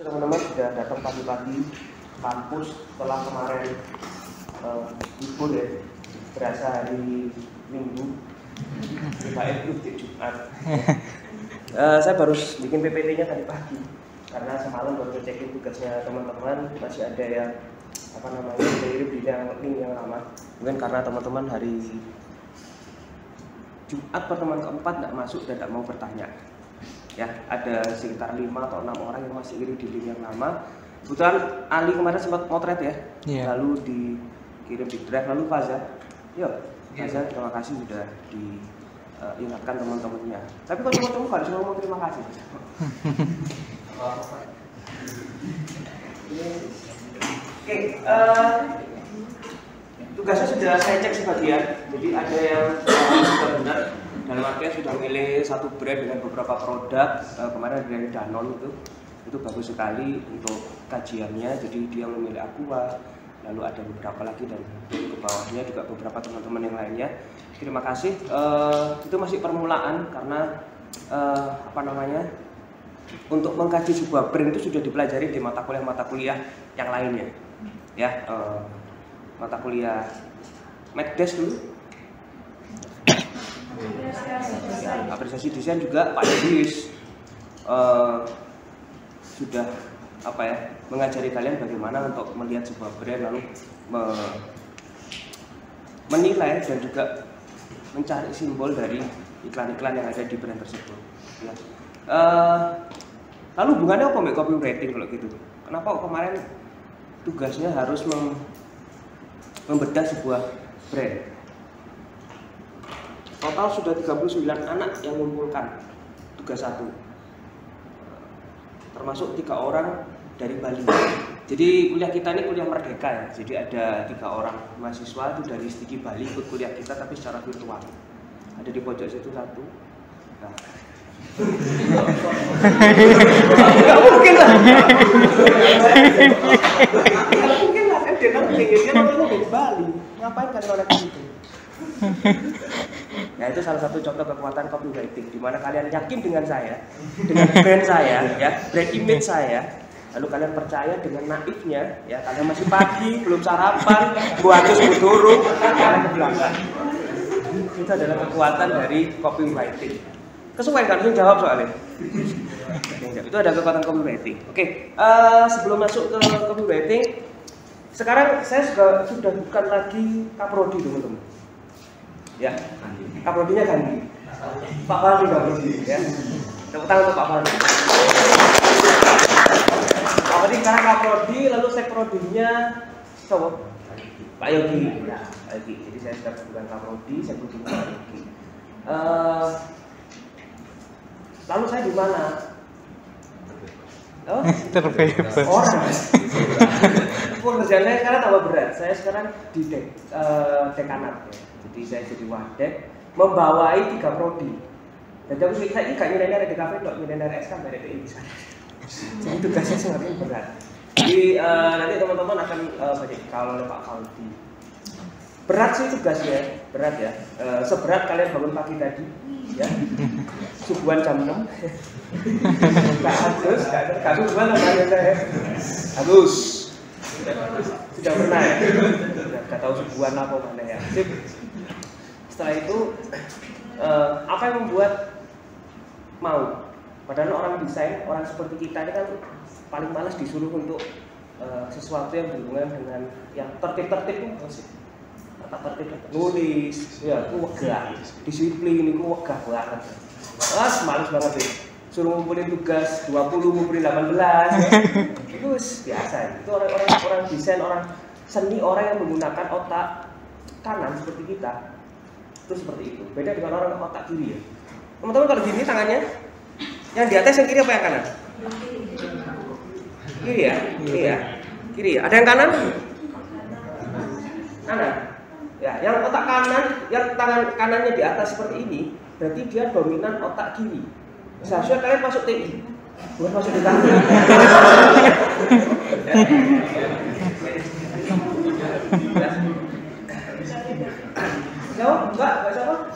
Teman-teman sudah datang pagi-pagi kampus setelah kemarin libur ya, berasa hari Minggu, kita itu Jumat. Saya baru bikin PPT-nya tadi pagi karena semalam baru ngecekin tugasnya teman-teman, masih ada yang mirip di link yang lama. Mungkin karena teman-teman hari Jumat pertemuan keempat nggak masuk dan nggak mau bertanya. Ya, ada sekitar 5 atau 6 orang yang masih iri di link yang lama. Kebetulan Ali kemarin sempat motret ya, lalu dikirim di drive. Lalu Faza, Faza terima kasih sudah diingatkan teman-temannya. Tapi kalau teman-teman harus ngomong terima kasih. Oke, tugasnya sudah saya cek sebagian. Jadi ada yang sudah benar. Dalam artian sudah memilih satu brand dengan beberapa produk. Kemarin brand Danone itu bagus sekali untuk kajiannya. Jadi dia memilih Aqua, lalu ada beberapa lagi dan ke bawahnya juga beberapa teman-teman yang lainnya. Terima kasih. Itu masih permulaan karena untuk mengkaji sebuah brand itu sudah dipelajari di mata kuliah yang lainnya. Ya, mata kuliah Meddes dulu. Apresiasi desain juga Pak Yudis sudah mengajari kalian bagaimana untuk melihat sebuah brand lalu menilai dan juga mencari simbol dari iklan-iklan yang ada di brand tersebut. Ya. Lalu hubungannya apa dengan copywriting kalau gitu? Kenapa kemarin tugasnya harus membedah sebuah brand? Total sudah 39 anak yang mengumpulkan tugas satu, termasuk 3 orang dari Bali. Jadi kuliah kita ini kuliah merdeka ya. Jadi ada 3 orang mahasiswa itu dari Stiki Bali ikut kuliah kita tapi secara virtual. Ada di pojok situ satu. Nah. Nggak mungkin lah. Nggak mungkin lah. Dia kan dari Bali. Ngapain kan orang gitu? Nah, itu salah satu contoh kekuatan copywriting, di mana kalian yakin dengan saya, dengan brand saya, ya, brand image saya, lalu kalian percaya dengan naifnya, ya, kalian masih pagi, belum sarapan, buatus budurung, kalian ke belakang. Itu adalah kekuatan dari copywriting. Kesuwen kan langsung jawab soalnya. Itu ada kekuatan copywriting. Oke, sebelum masuk ke copywriting, sekarang saya sudah bukan lagi kaprodi teman-teman. Ya, kaprodinya ganti. Pak Fardi kaprodi, ya. Tepuk tangan untuk Pak Fardi. Pak Fardi sekarang kaprodi, lalu sekprodinya siapa? Pak Yogi. Ya, Pak Yogi. Jadi saya sudah bukan kaprodi, sekprodinya Pak Yogi. Lalu saya di mana? Oh, terbebas. Orang. Pekerjaannya sekarang tambah berat. Saya sekarang di dekanat. Ya. Jadi saya jadi wadek, membawai 3 prodi. Dan saya ini gak nyindir di kafe, dok nyindir SK dari PI bisa. Jadi tugasnya sangat berat. Jadi nanti teman-teman akan banyak kalau oleh Pak Faldi. Berat sih tugasnya, berat ya. Seberat kalian bangun pagi tadi, ya. Subuhan jam 6. Kak Agus, Kak Subuhan namanya saya. Agus. Sudah pernah ya? Gak tahu subuhan apa mana ya. Setelah itu apa yang membuat mau? Padahal orang desain, orang seperti kita ini kan paling malas disuruh untuk sesuatu yang berhubungan dengan yang tertib-tertib sih. Tertib nulis, ya itu wegah, disiplin itu wegah banget. Males banget deh. Suruh ngumpulin tugas 20, ngumpulin 18 ya. Itu biasa ya. Itu orang desain, orang seni, orang yang menggunakan otak kanan seperti kita. Itu seperti itu. Beda dengan orang otak kiri ya. Teman-teman kalau gini tangannya, yang di atas yang kiri apa yang kanan? Kiri ya? Kiri ya? Kiri ya? Ada yang kanan? Kanan? Ya, yang otak kanan, yang tangan kanannya di atas seperti ini, berarti dia dominan otak kiri. Seharusnya kalian masuk TI, bukan masuk di kanan. Jawab, enggak siapa?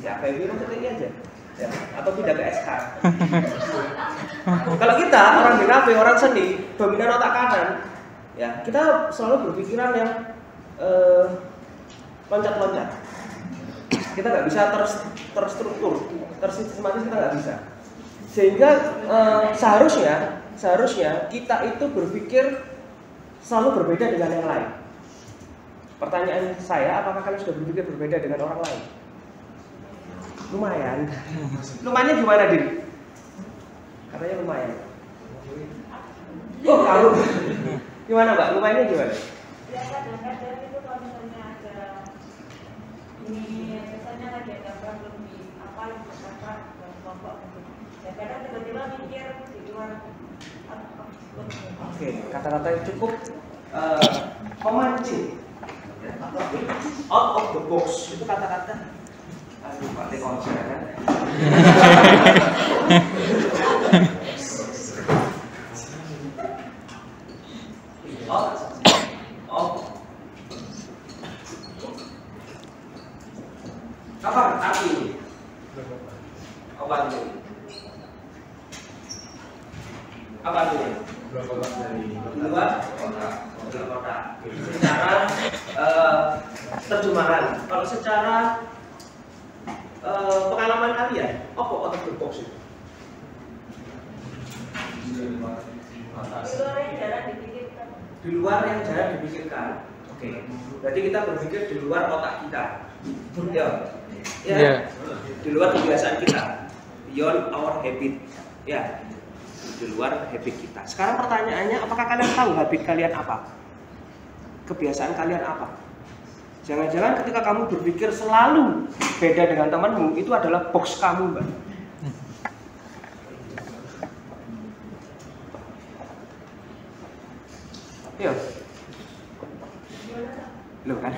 Ya, kayak gitu TI aja. Ya, atau tidak ke SK. Kalau kita orang DKV, orang seni, dominan otak kanan, ya kita selalu berpikiran yang loncat-loncat. Kita nggak bisa terstruktur, tersistematis, kita nggak bisa. Sehingga seharusnya kita itu berpikir selalu berbeda dengan yang lain. Pertanyaan saya, apakah kalian sudah berpikir berbeda dengan orang lain? Lumayan. Lumayannya gimana, Din? Katanya lumayan. Oh, kamu. Gimana, Mbak? Lumayannya gimana? Ya, kadang-kadang itu kalau misalnya ada ini, misalnya lagi ada problem di apa yang berkata kelompok gitu. Ya, kadang tiba-tiba mikir di luar. Oke, kata-kata yang cukup memancing. Out of the box itu kata-kata. Aduh, Pak konser kan. Apa arti ini? Apa ini? Apa ini? Luar kota. Secara terjemahan. Kalau secara pengalaman kalian, apa out of the box itu? Di luar yang jarang dipikirkan. Oke. Berarti kita berpikir di luar otak kita. Ya. Di luar kebiasaan kita. Beyond our habit. Ya. Di luar habit kita. Sekarang pertanyaannya, apakah kalian tahu habit kalian apa? Kebiasaan kalian apa? Jangan-jangan ketika kamu berpikir selalu beda dengan temanmu, itu adalah box kamu, Mbak. Iya. Loh kan?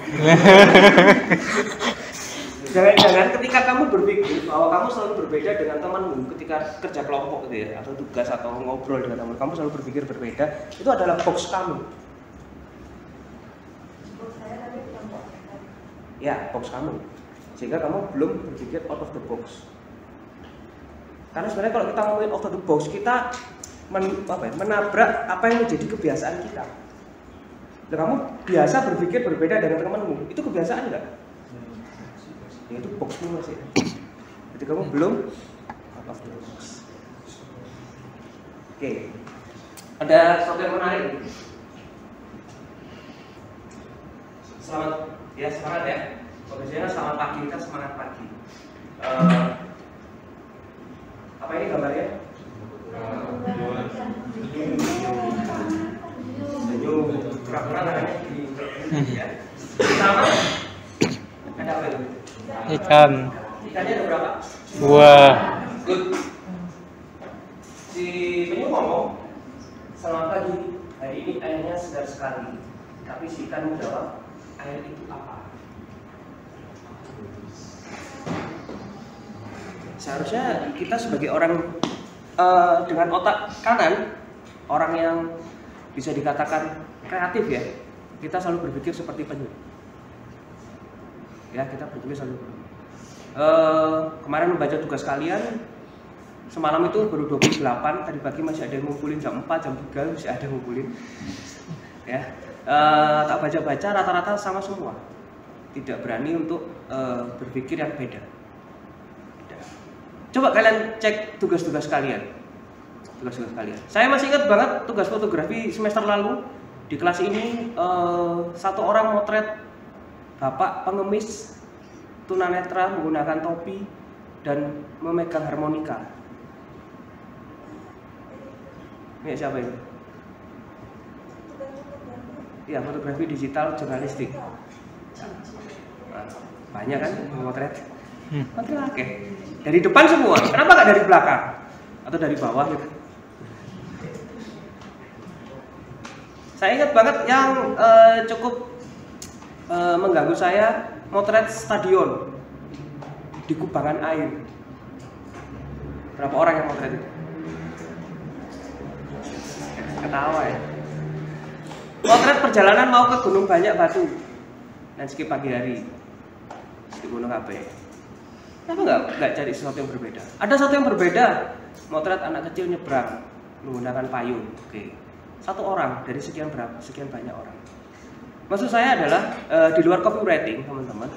Jangan-jangan ketika kamu berpikir bahwa kamu selalu berbeda dengan temanmu ketika kerja kelompok gitu ya, atau tugas atau ngobrol dengan teman, kamu selalu berpikir berbeda, itu adalah box kamu. Ya, box kamu. Sehingga kamu belum berpikir out of the box. Karena sebenarnya kalau kita ngomongin out of the box, kita menabrak apa yang menjadi kebiasaan kita. Dan kamu biasa berpikir berbeda dengan temanmu, itu kebiasaan enggak? Ya itu boxmu masih. Jadi kamu belum out of the box. Oke. Ada sesuatu yang menarik. Selamat ya, semangat ya. Biasanya selamat pagi, kita semangat pagi. Apa ini gambarnya? Senyum. Pura-pura namanya ya. Sama. Ada apa itu? Ikan. Ikannya ada berapa? 2. Good. Si penyu ngomong, selamat pagi. Hari ini airnya segar sekali. Tapi si ikan menjawab, air itu apa? Seharusnya kita sebagai orang dengan otak kanan, orang yang bisa dikatakan kreatif ya, kita selalu berpikir seperti penyu. Ya, kita berpikir selalu. Kemarin membaca tugas kalian, semalam itu baru 28, tadi pagi masih ada yang ngumpulin jam 4, jam 3 masih ada yang ngumpulin. Ya. Tak baca-baca rata-rata sama semua, tidak berani untuk berpikir yang beda. Coba kalian cek tugas-tugas kalian. Saya masih ingat banget tugas fotografi semester lalu di kelas ini, satu orang motret bapak pengemis tunanetra menggunakan topi dan memegang harmonika. Ini siapa ini? Ya, fotografi digital jurnalistik. Nah, banyak kan motret? Oke. Dari depan semua. Kenapa nggak dari belakang atau dari bawah gitu? Saya ingat banget yang cukup mengganggu saya, motret stadion di kubangan air. Berapa orang yang motret itu? Ketawa ya. Motret perjalanan mau ke Gunung Banyak Batu dan skip pagi hari di Gunung HP. Kenapa nggak cari sesuatu yang berbeda? Ada sesuatu yang berbeda motret anak kecil nyebrang menggunakan payung. Oke. Satu orang dari sekian banyak orang. Maksud saya adalah di luar copywriting, teman-teman.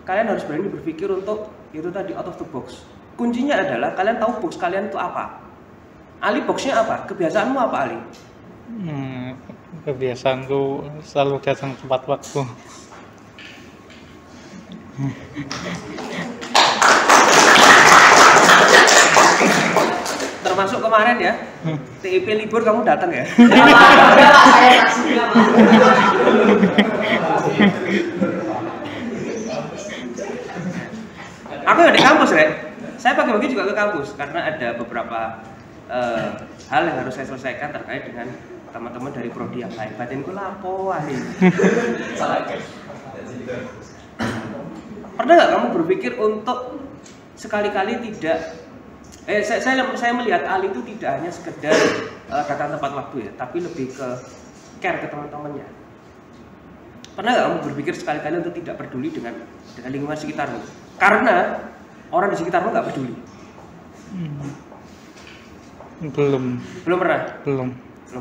Kalian harus berani berpikir untuk itu tadi out of the box. Kuncinya adalah kalian tahu box kalian itu apa. Ali, boxnya apa? Kebiasaanmu apa, Ali? Kebiasaanku selalu datang tepat waktu. Termasuk kemarin ya, TIP libur kamu datang ya? Aku ya di kampus, Rek. Saya pagi-pagi juga ke kampus karena ada beberapa hal yang harus saya selesaikan terkait dengan teman-teman dari prodi yang lain. Batinku lapo ahli. Pernah nggak kamu berpikir untuk sekali-kali tidak saya melihat Ali itu tidak hanya sekedar datang tepat waktu ya, tapi lebih ke care ke teman-temannya. Pernah nggak kamu berpikir sekali-kali untuk tidak peduli dengan lingkungan sekitarmu? Karena orang di sekitarmu nggak peduli. Belum pernah. Belum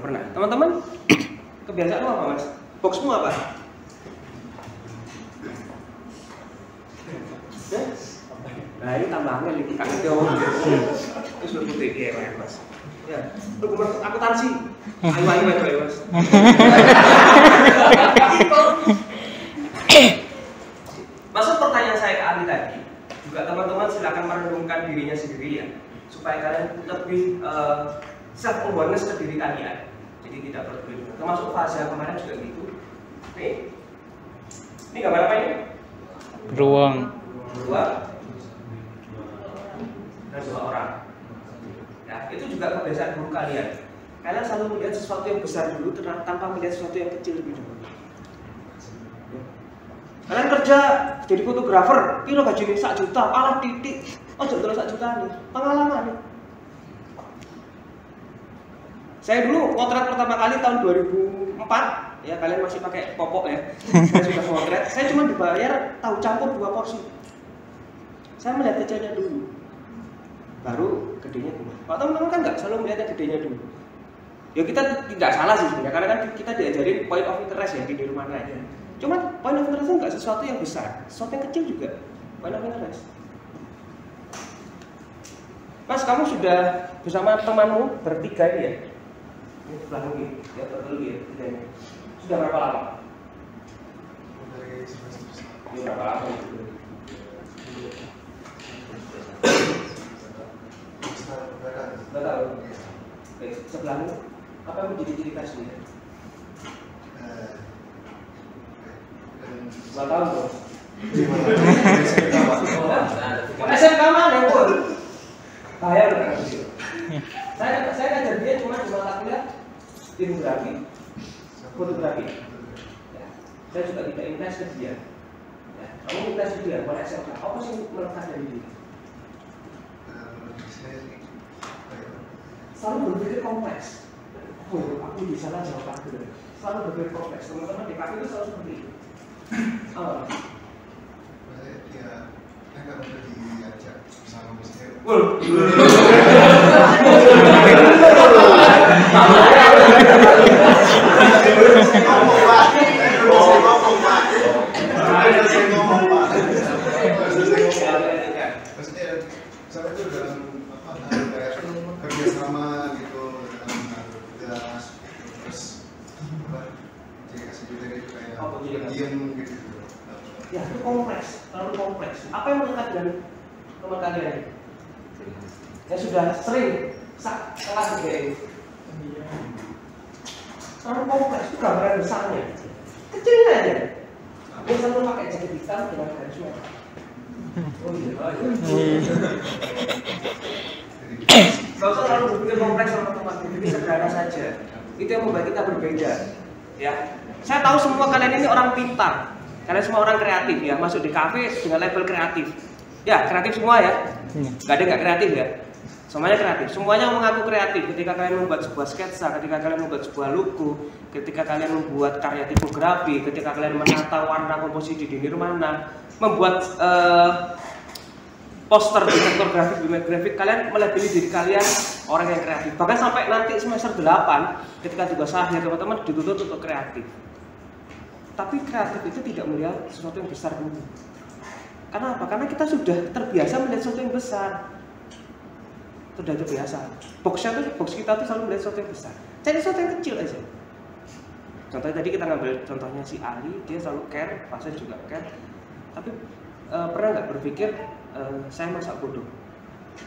pernah. Teman-teman, kebiasaanmu apa, Mas? Boxmu apa? Nah ini tambahannya nih, kakak jauh. Terus berputih, iya Mas. Ya, dokumen akuntansi. Ayo Mas. Masuk pertanyaan saya ke Ali tadi, juga teman-teman silakan merenungkan dirinya sendiri ya, supaya kalian lebih self awareness ke diri kalian. Jadi tidak peduli. Termasuk fase kemarin juga gitu. Nih, ini gambar apa ini? Beruang. Dan 2 orang. Ya, itu juga kebiasaan guru kalian. Kalian selalu melihat sesuatu yang besar dulu tanpa melihat sesuatu yang kecil lebih dulu. Ya. Kalian kerja jadi fotografer, piro gajinya 1 juta, alah titik. Oh, jangan 1 juta nih. Pengalaman nih. Saya dulu motret pertama kali tahun 2004, ya kalian masih pakai popok ya. Saya sudah motret, saya cuma dibayar tahu campur 2 porsi. Saya melihat kecilnya dulu, baru gedenya dulu. Kalau teman-teman kan nggak selalu melihat yang gedenya dulu. Ya kita tidak salah sih sebenarnya, karena kan kita diajarin point of interest ya di rumah aja. Cuman point of interest itu nggak sesuatu yang besar, sesuatu yang kecil juga point of interest. Mas, kamu sudah bersama temanmu bertiga ini ya? Ini sebelah lagi, ya betul ya. Sudah berapa lama? Dari semester. Ini berapa lama? Nggak tahu. Oke, sebelahmu apa yang menjadi ciri khasnya? 2 tahun bro. SMK mana pun? Bahaya loh. Saya ngajar dia cuma di mata kuliah ilmugrafi, fotografi. Ya. Saya juga tidak intens ke dia. Ya. Kamu intens ke dia, boleh SMK. Apa sih melekat dari dia? Selalu berpikir kompleks. Oh, aku di sana jawab aku. Selalu berpikir kompleks. Teman-teman di kafe itu selalu seperti itu. Ya, nggak boleh diajak bersama misalnya. Maksudnya, saya itu dalam kerjasama gitu, dalam tugas, jadi kasih juga itu kayak diam gitu. Ya, itu kompleks, terlalu kompleks. Apa yang melekat dengan teman kalian? Yang sudah sering kelas ini. Terlalu kompleks, itu gambaran besarnya. Kecilnya aja. Dia selalu pakai jaket hitam dengan garis merah. Oh iya. Gak usah terlalu berpikir kompleks sama teman, berpikir sederhana saja. Itu yang membuat kita berbeda. Ya, saya tahu semua kalian ini orang pintar. Kalian semua orang kreatif ya, masuk di kafe dengan label kreatif. Ya, kreatif semua ya. Gak ada nggak kreatif ya. Semuanya kreatif. Semuanya mengaku kreatif. Ketika kalian membuat sebuah sketsa, ketika kalian membuat sebuah logo, ketika kalian membuat karya tipografi, ketika kalian menata warna komposisi di nirwana, membuat poster di sektor grafik, grafik, kalian melabeli diri kalian orang yang kreatif. Bahkan sampai nanti semester 8 ketika tugas akhir teman-teman dituntut untuk kreatif. Tapi kreatif itu tidak melihat sesuatu yang besar dulu. Karena apa? Karena kita sudah terbiasa melihat sesuatu yang besar. Sudah terbiasa. Box kita tuh selalu melihat sesuatu yang besar. Cari sesuatu yang kecil aja. Contohnya tadi kita ngambil contohnya si Ali, dia selalu care, Fasa juga care. Tapi pernah nggak berpikir saya masa bodoh?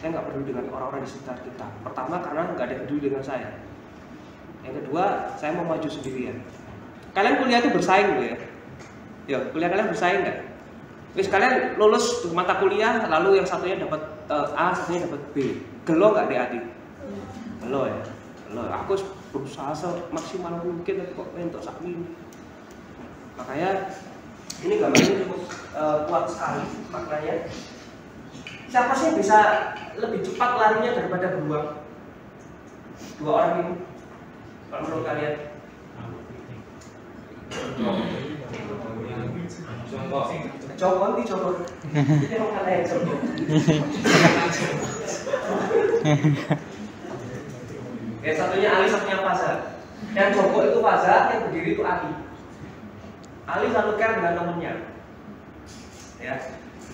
Saya nggak peduli dengan orang-orang di sekitar kita. Pertama karena nggak ada yang peduli dengan saya. Yang kedua, saya mau maju sendirian. Kalian kuliah itu bersaing loh ya. Ya, kuliah kalian bersaing nggak? Wis kalian lulus mata kuliah, lalu yang satunya dapat A, satunya dapat B. Gelo nggak Adik? Gelo ya. Gelo. Aku berusaha semaksimal mungkin tapi kok untuk sak ini. Makanya ini gambarnya cukup kuat sekali maknanya. Siapa sih yang bisa lebih cepat larinya daripada beruang? Dua orang ini. Kalau menurut kalian? Jongkok di jongkok. Ini yang kalian yang jongkok. Yang satunya Ali, satunya Fasa. Yang jongkok itu Fasa, yang berdiri itu Ali. Ali selalu care dengan temennya. Ya,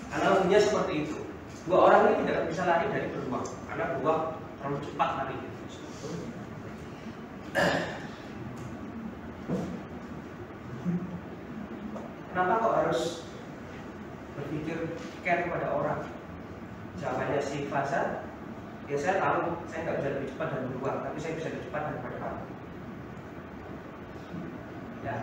analoginya seperti itu. Dua orang ini tidak bisa lari dari beruang, karena beruang terlalu cepat lari. Kenapa kok harus berpikir care kepada orang? Jawabannya si Fasa, ya saya tahu saya nggak bisa lebih cepat dari beruang, tapi saya bisa lebih cepat daripada kamu. Ya.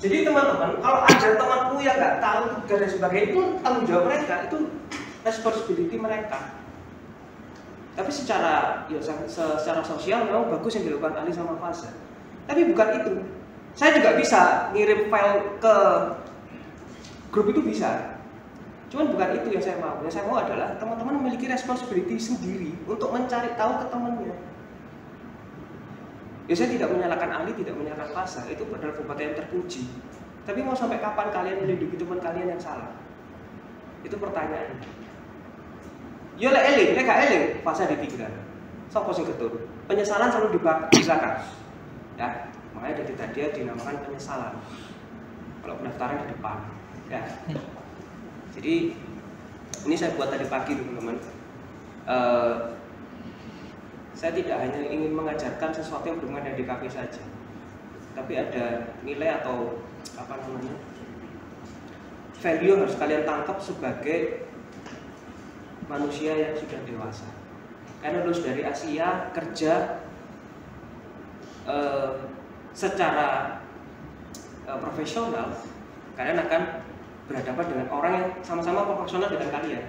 Jadi teman-teman, kalau ada temanku yang nggak tahu tugas dan sebagainya, itu tanggung jawab mereka, itu responsibility mereka. Tapi secara sosial memang bagus yang dilakukan Ali sama Fasa. Tapi bukan itu. Saya juga bisa ngirim file ke grup itu bisa. Cuman bukan itu yang saya mau. Yang saya mau adalah teman-teman memiliki responsibility sendiri untuk mencari tahu ke temannya. Ya saya tidak menyalahkan Ali, tidak menyalahkan Fasa. Itu adalah perbuatan yang terpuji. Tapi mau sampai kapan kalian melindungi teman kalian yang salah? Itu pertanyaannya. Yo lek eling, lek gak eling, Fasa ditinggal. Sopo sing ketur? Penyesalan selalu di belakang. Ya. Makanya dari tadi dinamakan penyesalan. Kalau pendaftaran di depan, ya. Jadi ini saya buat tadi pagi teman-teman. Saya tidak hanya ingin mengajarkan sesuatu yang berhubungan dengan DKV saja, tapi ada nilai atau apa namanya value yang harus kalian tangkap sebagai manusia yang sudah dewasa. Karena lulus dari Asia kerja secara profesional, kalian akan berhadapan dengan orang yang sama-sama profesional dengan kalian.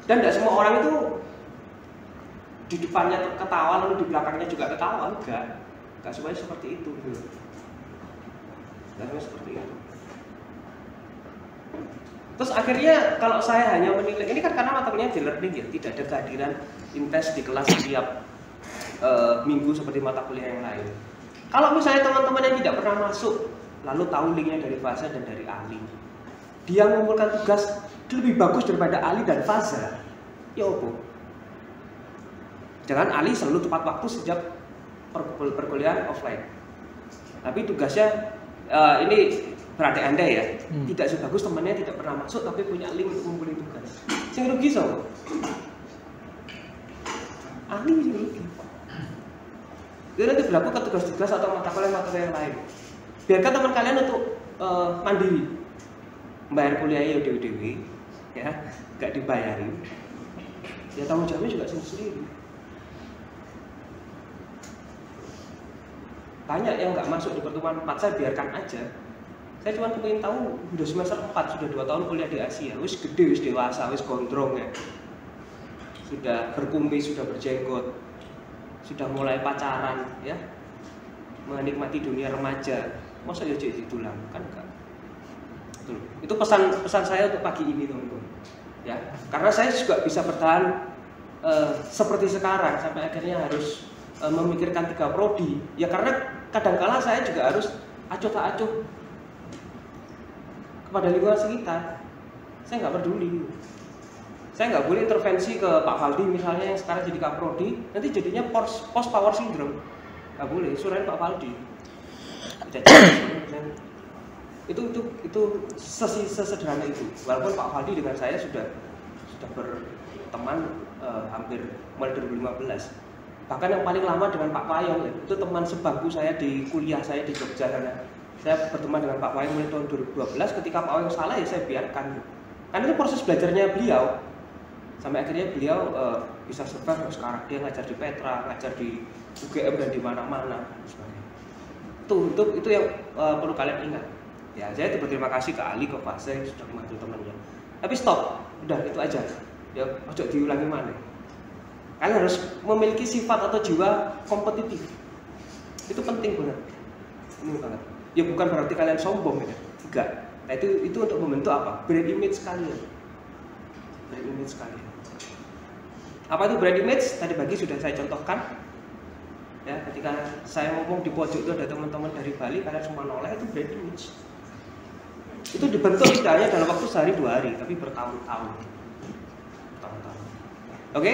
Dan tidak semua orang itu di depannya ketawa lalu di belakangnya juga ketawa, enggak semuanya seperti itu. Enggak semuanya seperti itu. Terus akhirnya kalau saya hanya menilai, ini kan karena mata kuliahnya di learning ya, tidak ada kehadiran intens di kelas setiap minggu seperti mata kuliah yang lain. Kalau misalnya teman-teman yang tidak pernah masuk, lalu tahu linknya dari Fasa dan dari Ali, dia mengumpulkan tugas lebih bagus daripada Ali dan Fasa, ya opo? Jangan Ali selalu tepat waktu sejak perkuliahan offline. Tapi tugasnya ini berandai-andai ya, tidak sebagus temannya tidak pernah masuk tapi punya link untuk mengumpulkan tugas. Sing rugi so? Ali sing rugi. Itu nanti berlaku ke tugas-tugas atau mata kuliah yang lain. Biarkan teman kalian untuk mandiri, bayar kuliahnya dewi-dewi, ya, nggak dibayarin. Ya tanggung jawabnya juga sendiri. Banyak yang nggak masuk di pertemuan 4, saya biarkan aja. Saya cuma pengen tahu, udah semester 4, sudah 2 tahun kuliah di Asia, wis gede, wis dewasa, wis gondrong ya, sudah berkumis, sudah berjenggot, sudah mulai pacaran, ya, menikmati dunia remaja. Masa ya jadi tulang, kan enggak. Itu pesan saya untuk pagi ini teman-teman. Ya, karena saya juga bisa bertahan seperti sekarang sampai akhirnya harus memikirkan 3 prodi. Ya karena kadangkala saya juga harus acuh tak acuh kepada lingkungan sekitar. Saya nggak peduli. Saya nggak boleh intervensi ke Pak Faldi misalnya yang sekarang jadi Kaprodi, nanti jadinya post power syndrome. Nggak boleh, surahin Pak Faldi. Itu sesederhana itu. Walaupun Pak Faldi dengan saya sudah berteman hampir mulai 2015. Bahkan yang paling lama dengan Pak Payong ya, itu teman sebangku saya di kuliah saya di Jogja karena saya berteman dengan Pak Payong mulai tahun 2012. Ketika Pak Payong salah ya saya biarkan. Karena itu proses belajarnya beliau. Sampai akhirnya beliau bisa survive sekarang. Dia ngajar di Petra, ngajar di UGM dan di mana-mana. Itu yang perlu kalian ingat. Ya, saya berterima kasih ke Ali, ke Fase yang sudah membantu temannya. Tapi stop, udah itu aja. Ya, ojo diulangi mana. Kalian harus memiliki sifat atau jiwa kompetitif. Itu penting banget. Ini banget. Ya bukan berarti kalian sombong ya. Enggak. Nah, itu untuk membentuk apa? Brand image kalian. Brand image kalian. Apa itu brand image? Tadi pagi sudah saya contohkan. Ya, ketika saya ngomong di pojok itu ada teman-teman dari Bali, kalian semua noleh, itu brand image. Itu dibentuk tidak hanya dalam waktu sehari 2 hari, tapi bertahun-tahun. Oke?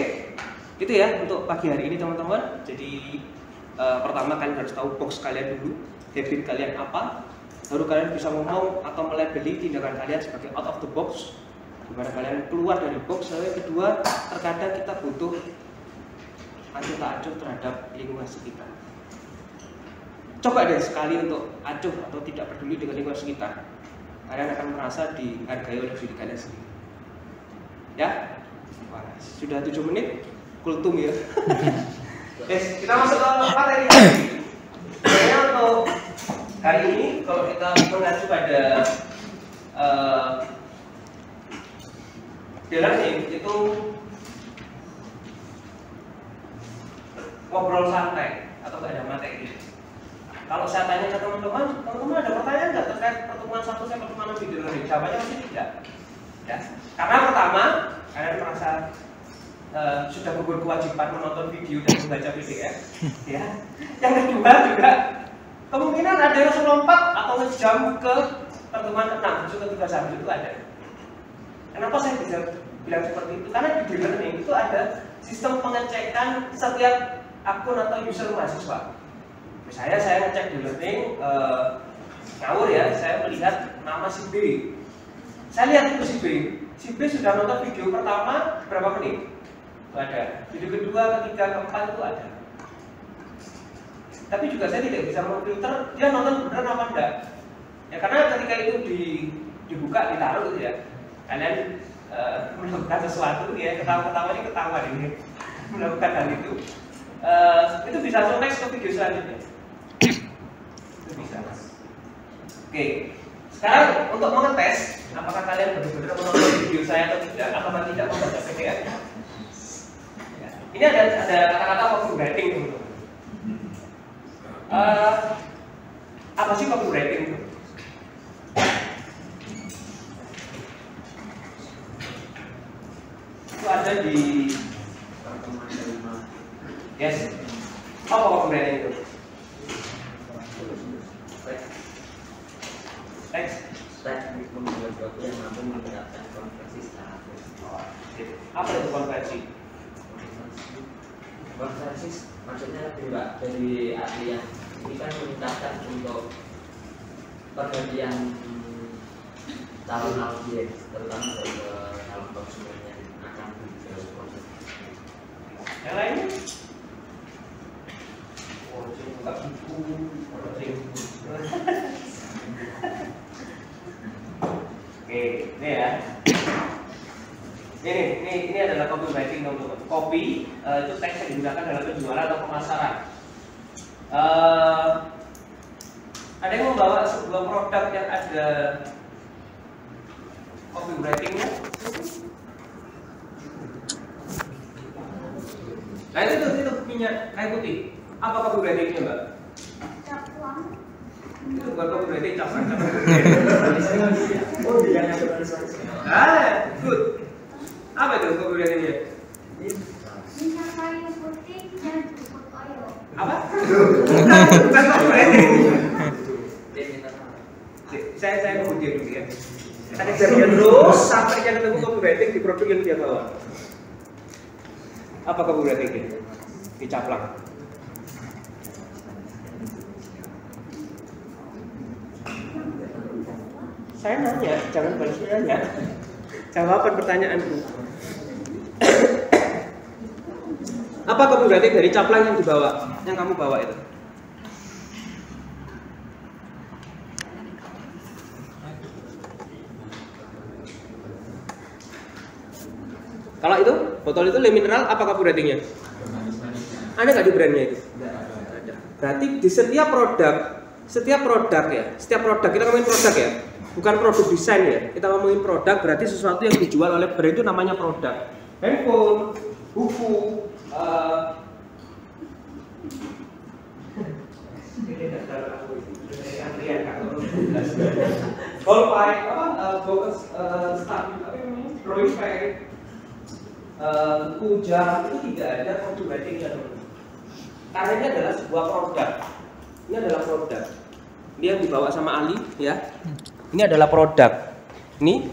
Itu ya untuk pagi hari ini teman-teman. Jadi pertama kalian harus tahu box kalian dulu, habit kalian apa, baru kalian bisa ngomong atau melabeli tindakan kalian sebagai out of the box. Dimana kalian keluar dari box. Lalu yang kedua, terkadang kita butuh acuh terhadap lingkungan sekitar. Coba deh sekali untuk acuh atau tidak peduli dengan lingkungan sekitar. Kalian akan merasa dihargai oleh diri kalian sendiri. Ya, sudah 7 menit, kultum ya. Yes, kita masuk ke materi. Sebenarnya untuk hari ini, kalau kita mengacu pada learning itu ngobrol santai atau nggak ada materi. Kalau saya tanya ke teman-teman ada pertanyaan nggak terkait pertemuan 1 sampai pertemuan video learning? Jawabannya pasti tidak. Ya, karena pertama kalian merasa sudah gugur kewajiban menonton video dan membaca PDF. Ya. Yang kedua juga kemungkinan ada yang lompat atau ngejam ke pertemuan ke-6, masuk ke 3 itu ada. Kenapa saya bisa bilang seperti itu? Karena di learning itu ada sistem pengecekan setiap akun atau user mahasiswa. Misalnya saya ngecek di learning, ngawur ya, saya melihat nama si B. Saya lihat itu si B sudah nonton video pertama berapa menit? Itu ada. Video kedua, ketiga, keempat itu ada. Tapi juga saya tidak bisa memfilter dia nonton beneran apa enggak. Ya karena ketika itu dibuka, ditaruh gitu ya. Kalian melakukan sesuatu ya, ketawa-ketawa ini ketawa ini melakukan hal itu bisa langsung next ke video selanjutnya. Itu bisa. Oke, sekarang untuk mengetes apakah kalian benar-benar menonton video saya atau tidak, atau tidak membaca PDF. Ya. Ini ada kata-kata copywriting teman-teman. Apa sih copywriting itu? Itu ada di yes. Apa copywriting itu? Teks. Teknik membuat suatu yang mampu meningkatkan konversi secara Apa itu konversi? Konversi maksudnya juga dari arti yang ini kan meningkatkan untuk pergantian calon audiens, terutama dari calon konsumen yang akan beli produk. Yang lainnya? Oke, ini ya. Ini adalah copywriting untuk copy. Itu teks yang digunakan dalam penjualan atau pemasaran. Ada yang membawa sebuah produk yang ada copywritingnya. Nah itu minyak kayu putih. Apa copywritingnya, Mbak? Itu bukan copywriting, capang. Oh, dia yang personalisasi. Good. Apa itu copywritingnya? Minyak kayu putih dan pupuk oil. Apa? Bukan copywriting. Saya kemudian dulu ya. Kita kejar dia terus sampai dia ketemu copywriting di produk yang dia bawa. Apa copywritingnya? Dicaplang. Saya nanya, jangan balas nanya. Jawaban pertanyaanku. Apa copywriting dari caplang yang dibawa, yang kamu bawa itu? Kalau itu, botol itu le mineral, apa copywritingnya? Ada nggak di brandnya itu? Ada. Berarti di setiap produk ya, setiap produk kita ngomongin produk ya, bukan produk desain ya. Kita ngomongin produk berarti sesuatu yang dijual oleh brand itu namanya produk. Handphone, buku, ballpoint, drawing pad, buku jam itu tidak ada copywritingnya dulu. Karena ini adalah sebuah produk. Ini adalah produk. Ini yang dibawa sama Ali ya. Ini adalah produk. Ini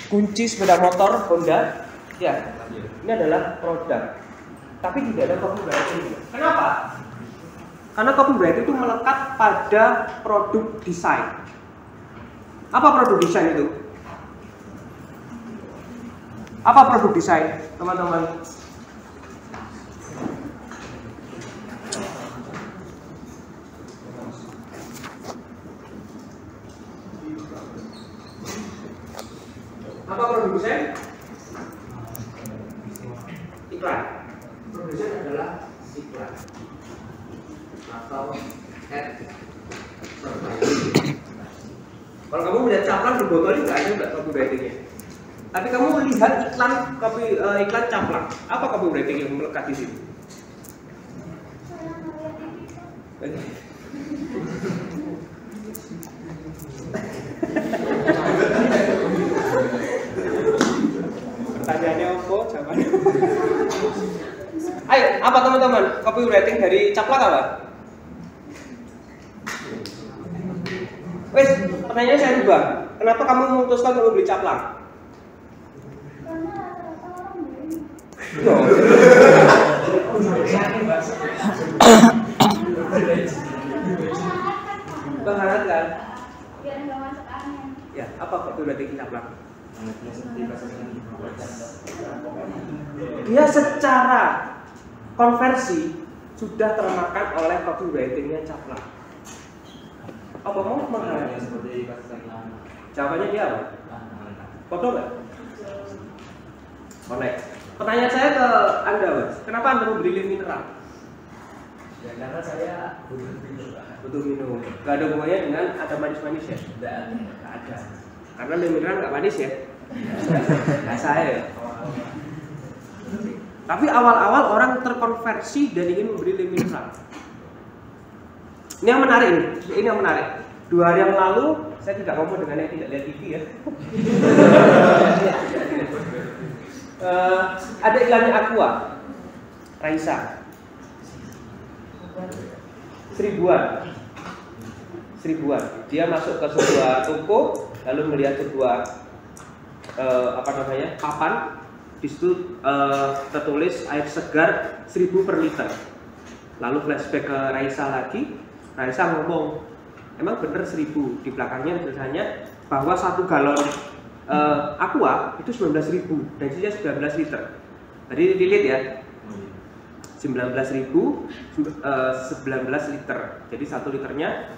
kunci sepeda motor Honda ya. Ini adalah produk. Tapi tidak ada copywriting. Kenapa? Karena copywriting itu melekat pada produk desain. Apa produk desain itu? Apa produk desain, teman-teman? Apa produk desain? Iklan. Produk desain adalah iklan atau ad. Kalau kamu melihat caplang di botol ini nggak ada nggak copywritingnya. Tapi kamu lihat iklan caplang, apa copywriting yang melekat di sini? Pertanyaannya apa? Jawabannya. Ayo, apa teman-teman? Copywriting dari caplang apa? Wes, pertanyaannya saya ubah. Kenapa kamu memutuskan untuk beli caplang? Berharap kan? Biar nggak masuk angin. Ya, apa copywriting caplang? Dia secara konversi sudah termakan oleh copywritingnya caplang. Apa mau mengharap? Jawabannya dia apa? Foto nggak? Connect. Pertanyaan saya ke Anda, Mas. Kenapa Anda membeli le mineral? Ya karena saya Butuh minum. Gak ada hubungannya dengan ada manis-manis ya? tidak Gak ada. Karena le mineral nggak manis ya? Nggak saya ya. Tapi awal-awal orang terkonversi dan ingin membeli le mineral. Ini yang menarik ini. Ini yang menarik. 2 hari yang lalu saya tidak ngomong dengan yang tidak lihat TV ya. Ada iklannya Aqua, Raisa, seribuan. Dia masuk ke sebuah toko, lalu melihat sebuah papan. Di situ tertulis air segar 1000 per liter. Lalu flashback ke Raisa lagi. Raisa ngomong, emang bener 1000. Di belakangnya tulisannya bahwa 1 galon Aqua itu 19.000 dan isinya 19 liter. Tadi dilihat ya, 19.000 19 liter. Jadi 1 liternya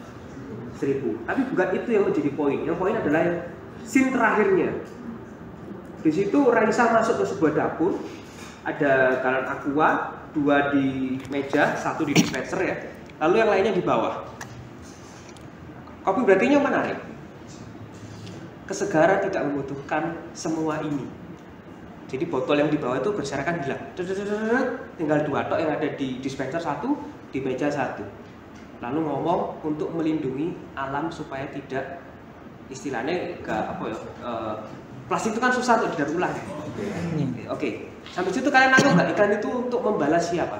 1000. Tapi bukan itu yang menjadi poin. Yang poin adalah yang scene terakhirnya. Di situ Raisa masuk ke sebuah dapur, ada galon Aqua, 2 di meja, 1 di dispenser ya. Lalu yang lainnya di bawah. Copywritingnya menarik. Kesegaran tidak membutuhkan semua ini. Jadi botol yang di bawah itu berserakan hilang. Tinggal 2 tok yang ada di dispenser 1, di meja 1. Lalu ngomong untuk melindungi alam supaya tidak istilahnya plastik itu kan susah untuk didaur ulang. Oke. Sampai situ kalian nangkep nggak iklan itu untuk membalas siapa?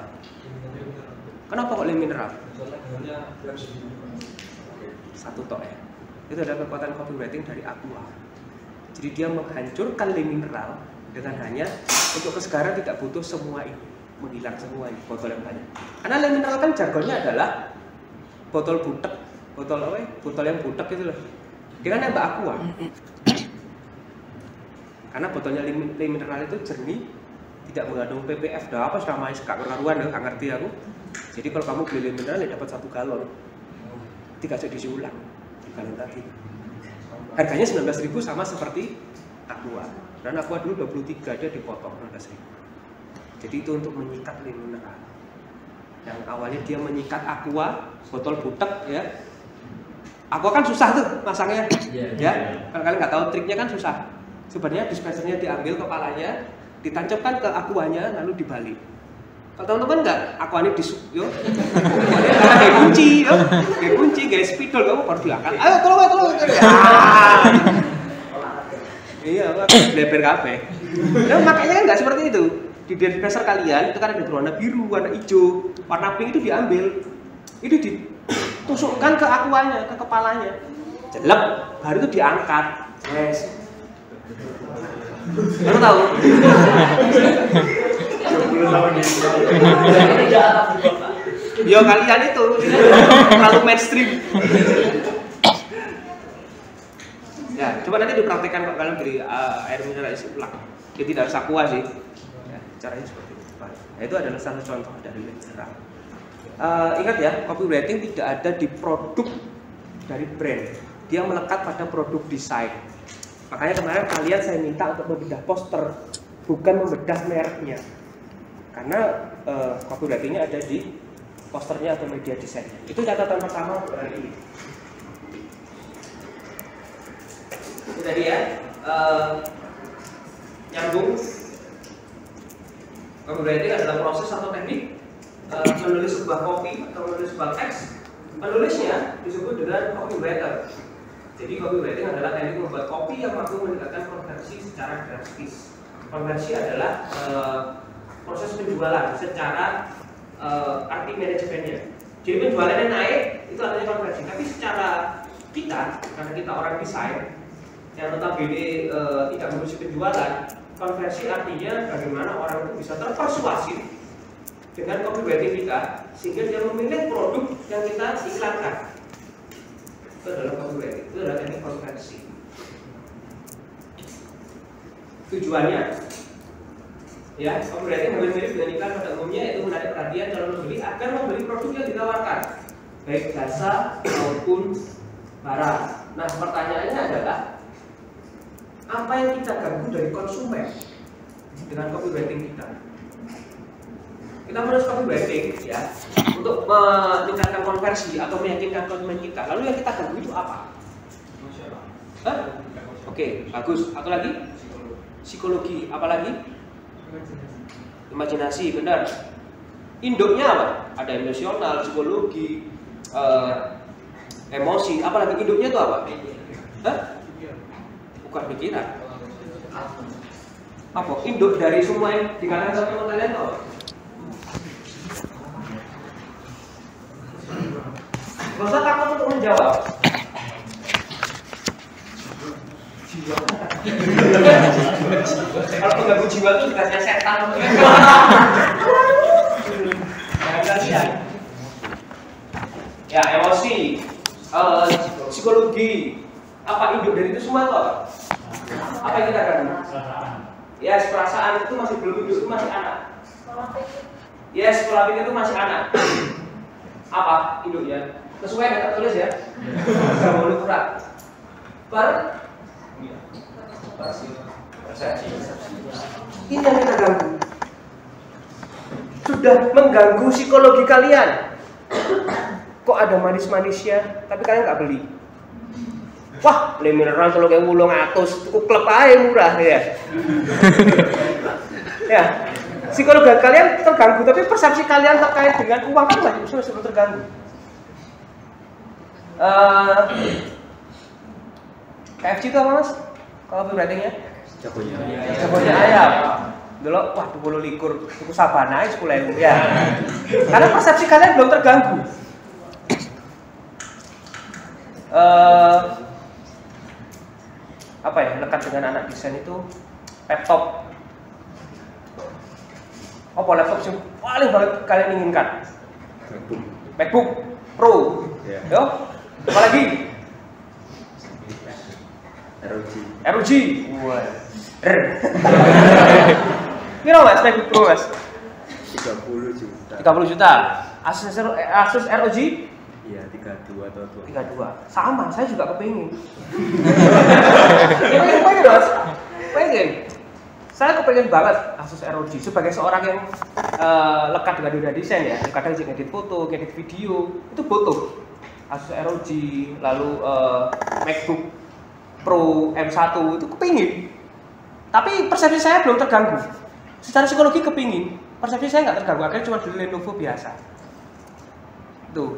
Kenapa kok le mineral? 1 tok ya. Itu adalah kekuatan copywriting dari Aqua. Jadi dia menghancurkan lem mineral dengan hanya untuk kesegaran tidak butuh semua ini, menghilang semua ini botol yang banyak. Karena lem mineral kan jargonnya adalah botol butek, botol apa? Botol yang butek itu loh. Dia kan nembak aqua. Karena botolnya lem mineral itu jernih, tidak mengandung ppf. Dah apa sama gak karuan, gak ngerti aku. Jadi kalau kamu beli lem mineral ya dapat 1 galon. Tidak usah diisi ulang galon tadi. Harganya 19.000 sama seperti aqua. Dan aqua dulu 23 dia dipotong 16.000. Jadi itu untuk menyikat lem mineral. Yang awalnya dia menyikat aqua, botol butek ya. Aqua kan susah tuh masangnya, ya. Kalau kalian nggak tahu triknya kan susah. Sebenarnya dispensernya diambil kepalanya, ditancapkan ke aquanya, lalu dibalik. Kalau teman-teman nggak, aquanya yo, karena kayak kunci, yo, kayak kunci, kayak spidol, kamu baru diangkat. Ayo tolong. Iya, lebar kafe. Nah, makanya kan nggak seperti itu. Di dispenser kalian itu kan ada berwarna biru, warna hijau, warna pink itu diambil, itu ditusukkan ke aquanya, ke kepalanya, jelek, baru itu diangkat. Yes. Baru tahu. Yo kalian itu terlalu mainstream. Ya, coba nanti dipraktekkan kalau kalian beli air mineral isi ulang. Dia tidak harus aqua sih. Ya, caranya seperti itu. Nah, itu adalah salah satu contoh dari lem mineral. Ingat ya, copywriting tidak ada di produk dari brand. Dia melekat pada produk desain. Makanya kemarin kalian saya minta untuk membedah poster, bukan membedah mereknya. Karena copywritingnya ada di posternya atau media desainnya. Itu catatan pertama untuk hari ini. Itu tadi ya, nyambung. Copywriting adalah proses atau teknik menulis sebuah copy atau menulis sebuah teks. Penulisnya disebut dengan copywriter. Jadi copywriting adalah teknik membuat copy yang mampu meningkatkan konversi secara drastis. Konversi adalah proses penjualan secara arti manajemennya. Jadi penjualannya naik itu artinya konversi. Tapi secara kita, karena kita orang desain yang notabene tidak mengurusi penjualan, konversi artinya bagaimana orang itu bisa terpersuasi dengan copywriting kita sehingga dia memilih produk yang kita iklankan. Itu adalah copywriting, itu adalah teknik konversi. Tujuannya ya, copywriting hampir mirip dengan iklan pada umumnya, yaitu menarik perhatian calon pembeli agar membeli produk yang ditawarkan, baik jasa maupun barang. Nah, pertanyaannya adalah apa yang kita ganggu dari konsumen dengan copywriting kita? Kita menulis copywriting ya untuk meningkatkan konversi atau meyakinkan konsumen kita. Lalu yang kita ganggu itu apa? Oke, bagus. Atau lagi? Psikologi. Apalagi? Imajinasi, benar. Induknya apa? Ada emosional, psikologi, emosi. Apalagi induknya itu apa? Bukan pikiran. Apa? Induk dari semua yang dikatakan sama teman kalian itu apa? Gak usah takut untuk menjawab. Kalau pengganggu jiwa itu tugasnya setan. Ya, emosi, psikologi, apa induk dari itu semua itu apa? Apa yang kita ganggu? Ya, perasaan itu masih belum induk, itu masih anak. Ya, sekolah pikir itu masih anak. Apa induknya? Sesuai yang tertulis ya. Enggak mau ukuran. Persepsi. Ini yang kita ganggu. Sudah mengganggu psikologi kalian. Kok ada manis-manisnya, tapi kalian nggak beli. Wah, lem mineral kalau kayak wulung atus, cukup klep aja murah ya. Ya, psikologi kalian terganggu, tapi persepsi kalian terkait dengan uang kan masih sudah terganggu. KFC itu apa mas? Kalau copywritingnya? Jagonya ayam. Dulu, wah 20 likur, tuku sabana, 10.000 ya. Karena persepsi kalian belum terganggu. apa ya, lekat dengan anak desain itu laptop. Apa laptop sih paling banget kalian inginkan? MacBook Pro. Yo, apalagi? ROG. Wah. Kira mas MacBook Pro mas? 30 juta. 30 juta. Asus ROG? Iya, 32 atau 2. 32. Sama, saya juga kepingin. Pengen mas? Pengen. Saya kepengen banget Asus ROG sebagai seorang yang lekat dengan dunia desain ya. Kadang ngedit foto, ngedit video, itu butuh Asus ROG, lalu MacBook Pro M1 itu kepingin. Tapi persepsi saya belum terganggu. Secara psikologi kepingin, persepsi saya nggak terganggu. Akhirnya cuma beli Lenovo biasa. Tuh.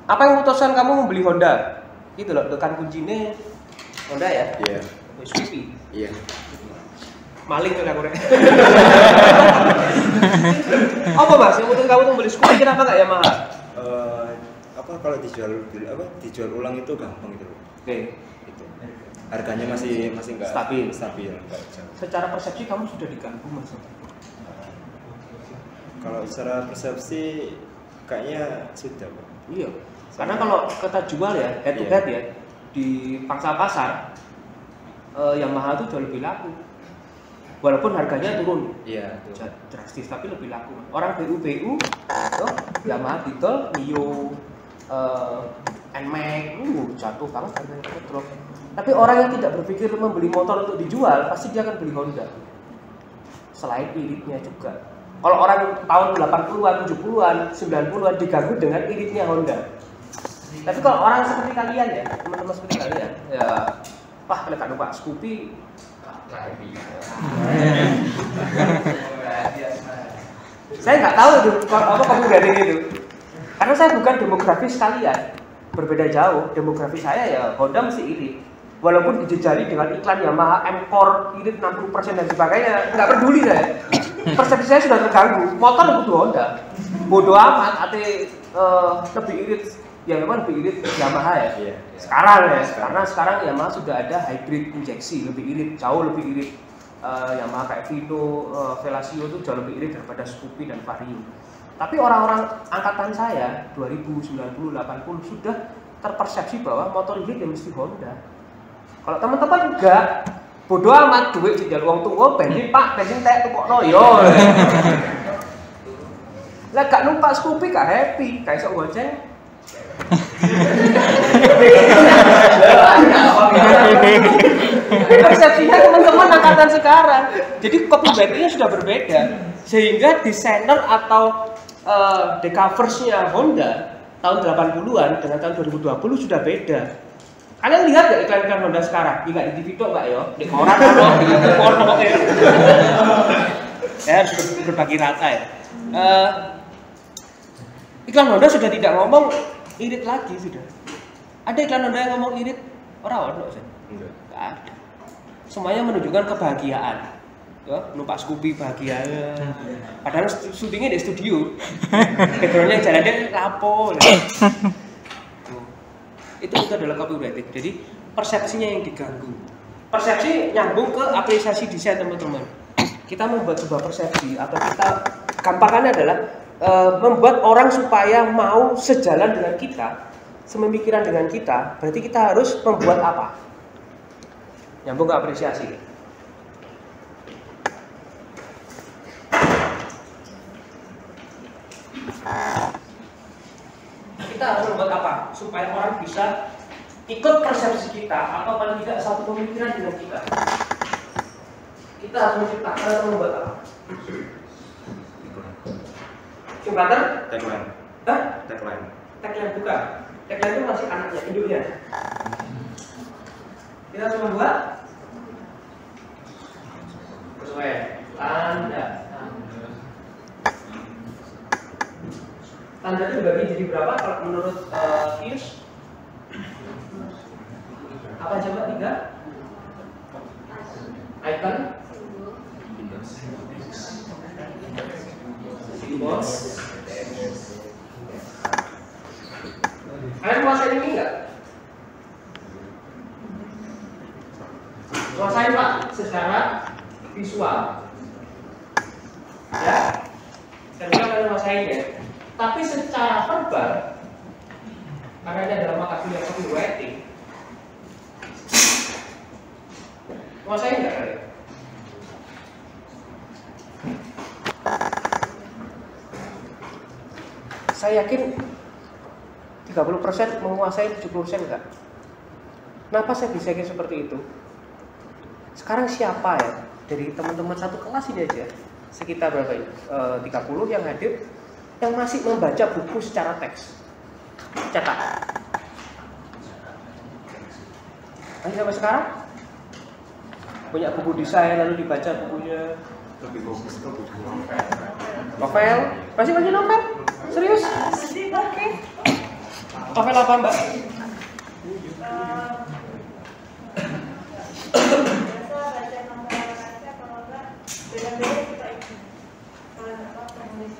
Apa yang memutuskan kamu membeli Honda? Gitu loh, tekan kuncinya Honda ya? Iya. Scoopy. Iya. Maling tuh aku. Apa mas? Yang memutuskan kamu membeli Scoopy kenapa nggak Yamaha? Apa kalau dijual ulang itu gampang gitu loh. Oke. Itu. Harganya masih enggak Stabil. enggak jauh. Secara persepsi kamu sudah diganggu mas? Kalau secara persepsi kayaknya sudah, Pak. Iya. Karena kalau kita jual ya head to head ya di pangsa pasar, Yamaha itu jauh lebih laku. Walaupun harganya turun. Iya. Drastis tapi lebih laku. Orang BU, Yamaha Beetle, Mio, NMAX, jatuh banget harganya drop. Tapi orang yang tidak berpikir membeli motor untuk dijual, pasti dia akan beli Honda. Selain iritnya juga. Kalau orang tahun 80-an, 70-an, 90-an diganggu dengan iritnya Honda. Tapi kalau orang seperti kalian ya, teman-teman seperti kalian, ya, wah lekat lupa Scoopy. Saya nggak tahu itu apa kamu dari itu. Karena saya bukan demografis kalian, berbeda jauh. Demografis saya ya Honda mesti irit. Walaupun dijejali dengan iklan Yamaha M-Core irit 60% dan sebagainya, nggak peduli saya. Persepsi saya sudah terganggu. Motor butuh Honda. Bodoh amat, lebih irit. Ya memang lebih irit Yamaha ya. Iya. Sekarang ya, karena sekarang Yamaha sudah ada hybrid injeksi, lebih irit, jauh lebih irit. Yamaha kayak Vino, Velasio itu jauh lebih irit daripada Scoopy dan Vario. Tapi orang-orang angkatan saya 2000, 90, 80 sudah terpersepsi bahwa motor irit ya mesti Honda. Kalau teman-teman enggak, bodoh amat duit jajal uang tua, bensin pak, bensin tek tukokno yo. Lah gak numpak Scoopy gak happy, kayak sok goceng. Persepsinya teman-teman angkatan sekarang. Jadi copywriting-nya sudah berbeda. Sehingga desainer atau decaversnya Honda tahun 80-an dengan tahun 2020 sudah beda. Kalian lihat gak iklan-iklan Honda sekarang? Enggak di TV tok Mbak yo, di koran atau di porno ya. Ya harus berbagi rata ya. Iklan Honda sudah tidak ngomong irit lagi sudah. Ada iklan Honda yang ngomong irit? Orang ono sih. Enggak ada. Semuanya menunjukkan kebahagiaan. Ya, numpak Scoopy bahagia. Padahal syutingnya di studio. Backgroundnya jalannya lapo. Itu adalah copywriting. Jadi persepsinya yang diganggu. Persepsi nyambung ke apresiasi desain teman-teman. Kita membuat sebuah persepsi atau kita gampangannya adalah membuat orang supaya mau sejalan dengan kita, sememikiran dengan kita. Berarti kita harus membuat apa? Nyambung ke apresiasi. Kita harus membuat apa? Supaya orang bisa ikut persepsi kita atau paling tidak satu pemikiran dengan kita. Kita harus menciptakan atau membuat apa? Singkatan? Tagline. Hah? Tagline. Tagline bukan. Tagline itu masih anaknya, induknya. Kita harus membuat sesuai tanda. Tanda itu dibagi jadi berapa kalau menurut Fierce? Apa aja Mbak? 3? Icon? Simbol? Kalian menguasai ini enggak? secara visual. Ya, saya bilang kalian menguasai ya. Tapi secara verbal, karena ini adalah mata kuliah copywriting, menguasai nggak kalian? Saya yakin 30% menguasai, 70% enggak. Kenapa saya bisa yakin seperti itu? Sekarang siapa ya dari teman-teman satu kelas ini aja, sekitar berapa ini? 30 yang hadir, yang masih membaca buku secara teks cetak? Masih sampai sekarang? Punya buku desain lalu dibaca bukunya? Lebih fokus ke buku Novel? Masih baca novel? Serius? Oke. Novel apa mbak? Biasa baca novel kaca, kalau enggak beda-beda suka itu. Kalau enggak penulis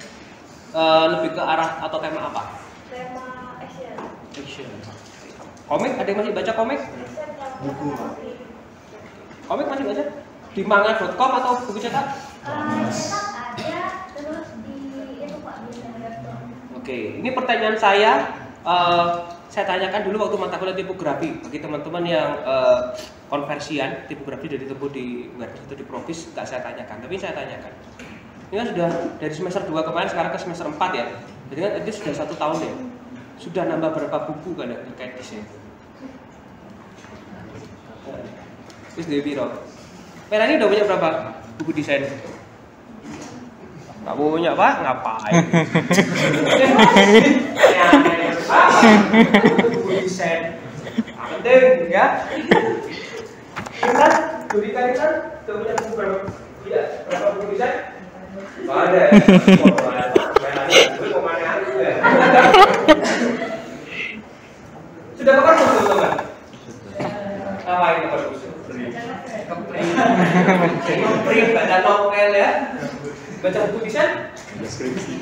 Lebih ke arah atau tema apa? tema action. Fiction. Komik? Ada yang masih baca komik? Action Buku, Pak. Komik masih baca? Di manga.com atau buku cetak? Cetak ada, terus di itu Pak di laptop. Oke, ini pertanyaan saya tanyakan dulu waktu mata kuliah tipografi bagi teman-teman yang konversian tipografi dari tempuh di web atau di Provis, nggak saya tanyakan, tapi saya tanyakan. Ini kan sudah dari semester 2 kemarin sekarang ke semester 4 ya. Jadi kan itu sudah 1 tahun ya. Sudah nambah berapa buku kan terkait desain? Terus dari biro. Melani udah punya berapa buku desain? Nggak punya pak, ngapain? Buku desain, penting ya. Kan, Juli kali kan, udah punya buku berapa? Iya, berapa buku desain? Nggak ada. Melani, gue mau mana aku ya? Sudah kapan teman-teman? Ngapain kapan Kepring, baca novel ya. Baca buku desain? deskripsi.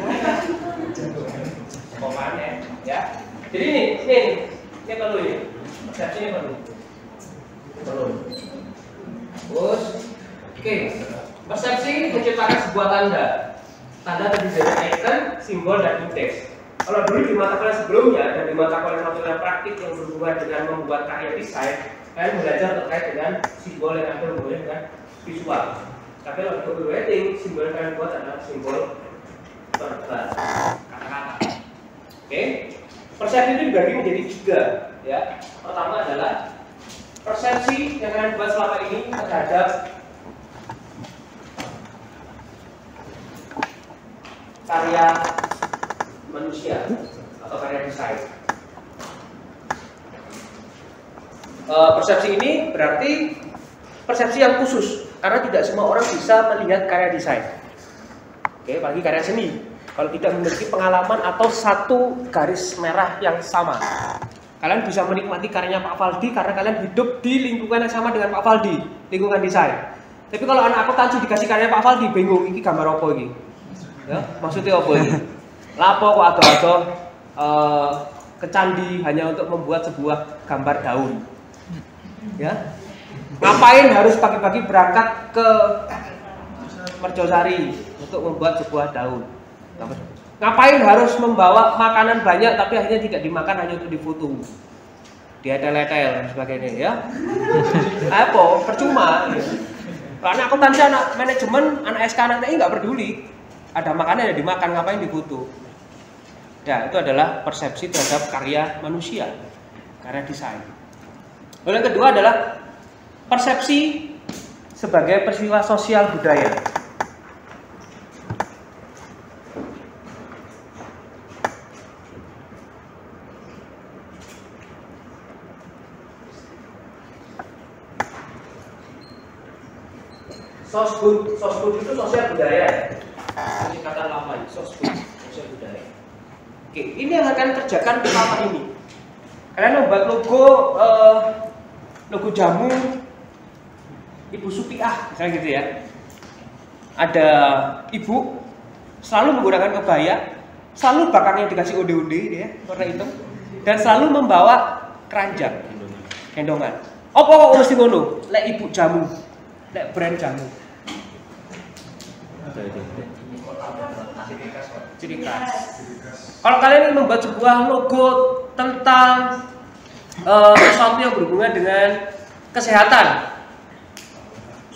Pokoknya ya. Jadi ini perlu ya. Persepsi ini perlu. Terus, oke. Persepsi menciptakan sebuah tanda. Tanda terdiri dari icon, simbol, dan indeks. Kalau dulu di mata kuliah sebelumnya dan di mata kuliah praktik yang berhubungan dengan membuat karya desain, kalian belajar terkait dengan simbol yang ada hubungannya dengan visual. Tapi kalau di copywriting, simbol yang kalian buat adalah simbol verbal, kata-kata. Oke, persepsi itu dibagi menjadi 3 ya. Pertama adalah persepsi yang kalian buat selama ini terhadap karya manusia atau karya desain. Persepsi ini berarti persepsi yang khusus karena tidak semua orang bisa melihat karya desain. Oke, apalagi karya seni. Kalau tidak memiliki pengalaman atau satu garis merah yang sama. Kalian bisa menikmati karyanya Pak Faldi karena kalian hidup di lingkungan yang sama dengan Pak Faldi, lingkungan desain. Tapi kalau anak akuntansi dikasih karya Pak Faldi, bingung, ini gambar apa ini? Ya, maksudnya apa ini? Lapo kok ado-ado ke candi hanya untuk membuat sebuah gambar daun. Ya. Ngapain harus pagi-pagi berangkat ke Merjosari untuk membuat sebuah daun? Ngapain harus membawa makanan banyak tapi akhirnya tidak dimakan hanya untuk difoto? Dietel-etel dan sebagainya ya. Apa? Percuma. Karena akuntansi, anak manajemen, anak SK, anak TI nggak peduli. Ada makanan yang dimakan, ngapain difoto? Ya, itu adalah persepsi terhadap karya manusia, karya desain. Lalu yang kedua adalah persepsi sebagai peristiwa sosial budaya. Sosbud itu sosial budaya. Singkatan lama ini, sosbud, sosial budaya. Oke, ini yang akan kerjakan selama ini. Kalian membuat logo jamu Ibu Supiah, misalnya gitu ya. Ada ibu selalu menggunakan kebaya, selalu bakangnya dikasih onde-onde ya, warna hitam, dan selalu membawa keranjang, gendongan. Apa kok mesti ngono? Lek ibu jamu. Lek brand jamu. Ciri khas. Kalau kalian ingin membuat sebuah logo tentang sesuatu yang berhubungan dengan kesehatan,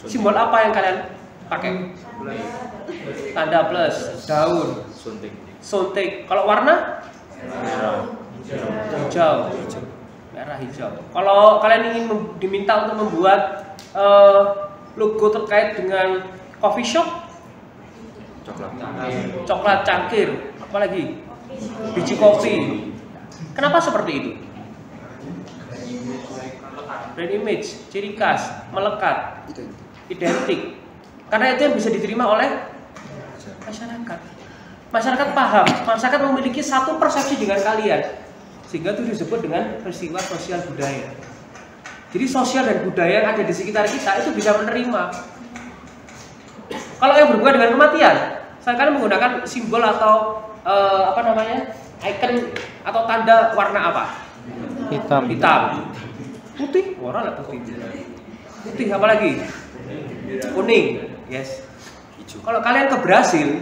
simbol apa yang kalian pakai? Tanda plus, daun, suntik. Kalau warna? Hijau. Merah hijau. Kalau kalian ingin diminta untuk membuat logo terkait dengan coffee shop, coklat cangkir, apalagi biji kopi. Kenapa seperti itu? Brand image, ciri khas, melekat, identik. Karena itu yang bisa diterima oleh masyarakat. Masyarakat paham, masyarakat memiliki satu persepsi dengan kalian, sehingga itu disebut dengan peristiwa sosial budaya. Jadi sosial dan budaya yang ada di sekitar kita itu bisa menerima. Kalau yang berhubungan dengan kematian, saya kan menggunakan simbol atau icon atau tanda warna apa? Hitam. Putih, warna lah putih. Putih apa lagi? Kuning, yes. Kalau kalian ke Brasil,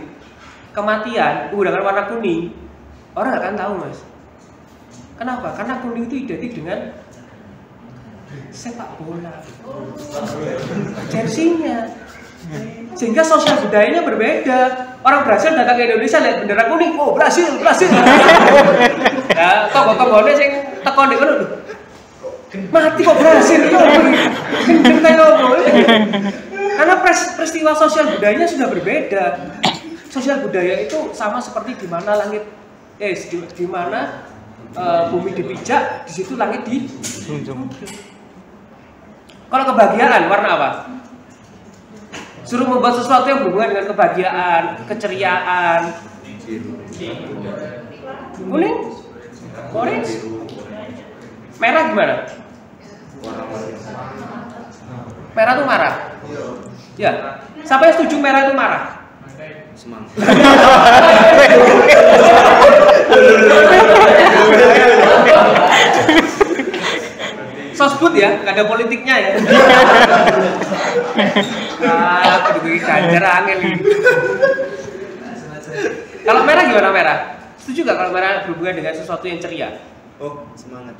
kematian menggunakan warna kuning, orang nggak akan tahu, mas. Kenapa? Karena kuning itu identik dengan sepak bola, jersinya. Sehingga sosial budayanya berbeda. Orang Brasil datang ke Indonesia lihat bendera kuning, oh Brasil. Nah, toko-tokonya sing tekon di kono. Mati kok Brasil itu. Karena peristiwa sosial budayanya sudah berbeda. Sosial budaya itu sama seperti di mana langit di mana bumi dipijak, di situ langit dijunjung. Kalau kebahagiaan warna apa? Suruh membuat sesuatu yang berhubungan dengan kebahagiaan, keceriaan. Kuning? Orange? Merah gimana? Merah itu marah. Ya. Siapa yang setuju merah itu marah? Semangat. Sosbud ya, nggak ada politiknya ya. Aduh, ganjar angel ini. Kalau merah gimana merah? Setuju nggak kalau merah berhubungan dengan sesuatu yang ceria? Oh, semangat.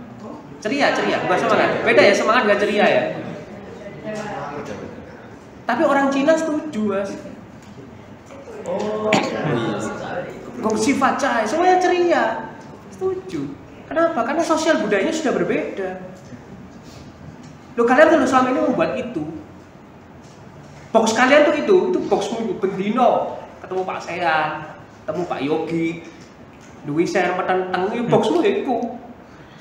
Ceria, bukan semangat. Beda ya, semangat dengan ceria ya. Tapi orang Cina setuju, mas. Gongsi facai, semuanya ceria. Setuju. Kenapa? Karena sosial budayanya sudah berbeda. Loh, kalian tuh selama ini membuat itu. Box kalian tuh itu box bendino. Ketemu Pak Sean, ketemu Pak Yogi, duwi share metenteng itu boxmu itu.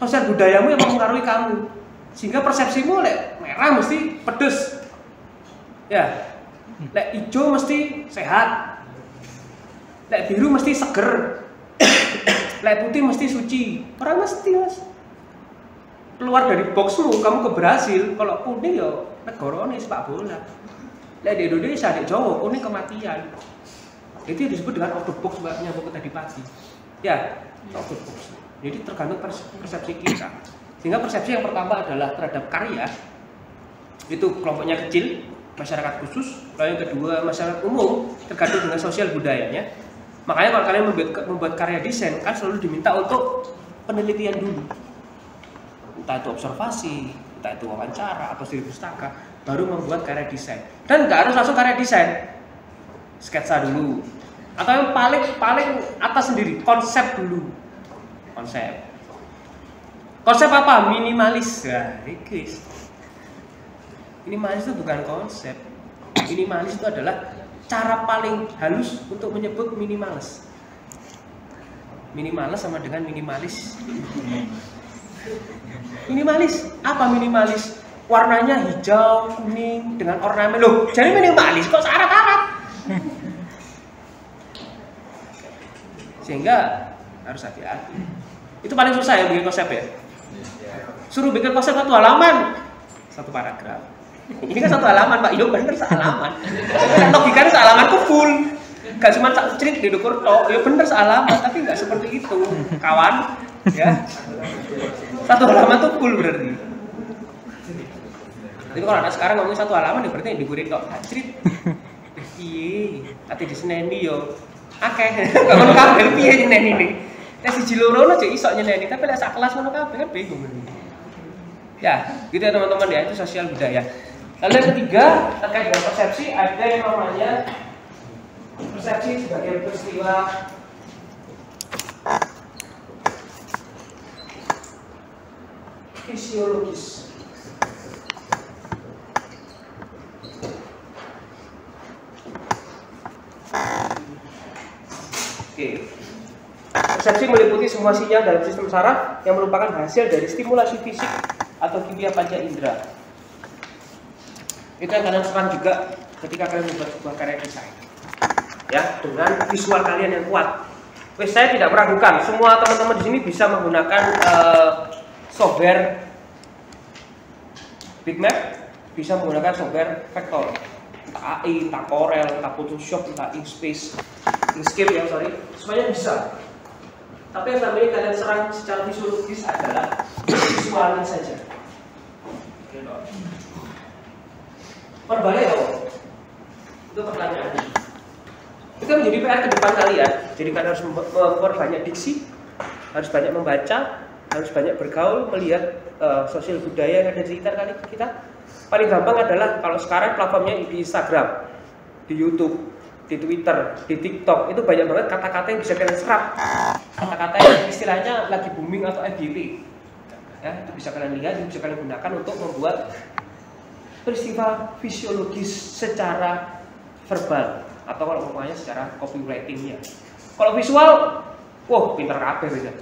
Sosial budayamu yang mempengaruhi kamu. Sehingga persepsimu lek merah mesti pedes. Ya. Lek hijau mesti sehat. Lek biru mesti seger. Lek putih mesti suci. Orang mesti, mas. Keluar dari boxmu, kamu ke Brasil. Kalau kuning ya negarane sepak bola. Lek di Indonesia, di Jawa kuning kematian. Itu disebut dengan out of box, mbaknya buku tadi pagi. Ya, out of box. Jadi tergantung persepsi kita. Sehingga persepsi yang pertama adalah terhadap karya. Itu kelompoknya kecil, masyarakat khusus. Lalu yang kedua masyarakat umum, tergantung dengan sosial budayanya. Makanya kalau kalian membuat karya desain kan selalu diminta untuk penelitian dulu. Entah itu observasi, entah itu wawancara atau studi pustaka, baru membuat karya desain. Dan nggak harus langsung karya desain, sketsa dulu. Atau yang paling atas sendiri, konsep dulu. Konsep apa? Minimalis. Ya, minimalis itu bukan konsep. Minimalis itu adalah cara paling halus untuk menyebut minimalis. Minimalis sama dengan minimalis. Minimalis, apa minimalis? Warnanya hijau, kuning, dengan ornamen. Loh, jadi minimalis kok syarat-syarat? Sehingga harus hati-hati. Itu paling susah ya bikin konsep ya. Suruh bikin konsep satu halaman, satu paragraf. Ini kan satu halaman, Pak. Iya bener sehalaman. Logikanya sehalaman itu full. Gak cuma cerit di dukur tok, ya bener sehalaman, tapi nggak seperti itu, kawan. Ya. Satu halaman tuh full berarti. Tapi kalau anak sekarang ngomong satu halaman ya berarti digurin kok hajrit. Piye? Ati diseneni yo. Akeh. Kok ngono kabeh piye nyeneni iki. Nek siji loro aja iso nyeneni, tapi lek sak kelas ngono kabeh kan bingung. Ya, gitu ya teman-teman ya, itu sosial budaya. Lalu yang ketiga, terkait dengan persepsi, ada yang namanya persepsi sebagai peristiwa fisiologis. Oke. Persepsi meliputi semua sinyal dalam sistem saraf yang merupakan hasil dari stimulasi fisik atau kimia panca indera. Itu yang kalian serang juga ketika kalian membuat sebuah karya desain. Ya, dengan visual kalian yang kuat. Saya tidak meragukan, semua teman-teman di sini bisa menggunakan software bitmap, bisa menggunakan software vektor, entah AI, entah Corel, entah Photoshop, entah Inkscape, semuanya bisa. Tapi yang selama ini kalian serang secara visuologis adalah visualnya saja. Perbalik apa? Itu pertanyaannya. Itu menjadi PR ke depan kalian. Jadi kalian harus memperbanyak diksi, harus banyak membaca, harus banyak bergaul, melihat sosial budaya yang ada di sekitar kita. Paling gampang adalah kalau sekarang platformnya di Instagram, di YouTube, di Twitter, di TikTok, itu banyak banget kata-kata yang bisa kalian serap. Kata-kata yang istilahnya lagi booming atau FYP. Ya, itu bisa kalian lihat, itu bisa kalian gunakan untuk membuat peristiwa fisiologis secara verbal atau kalau ngomongnya secara copywritingnya. Kalau visual, wah pintar kabeh beda.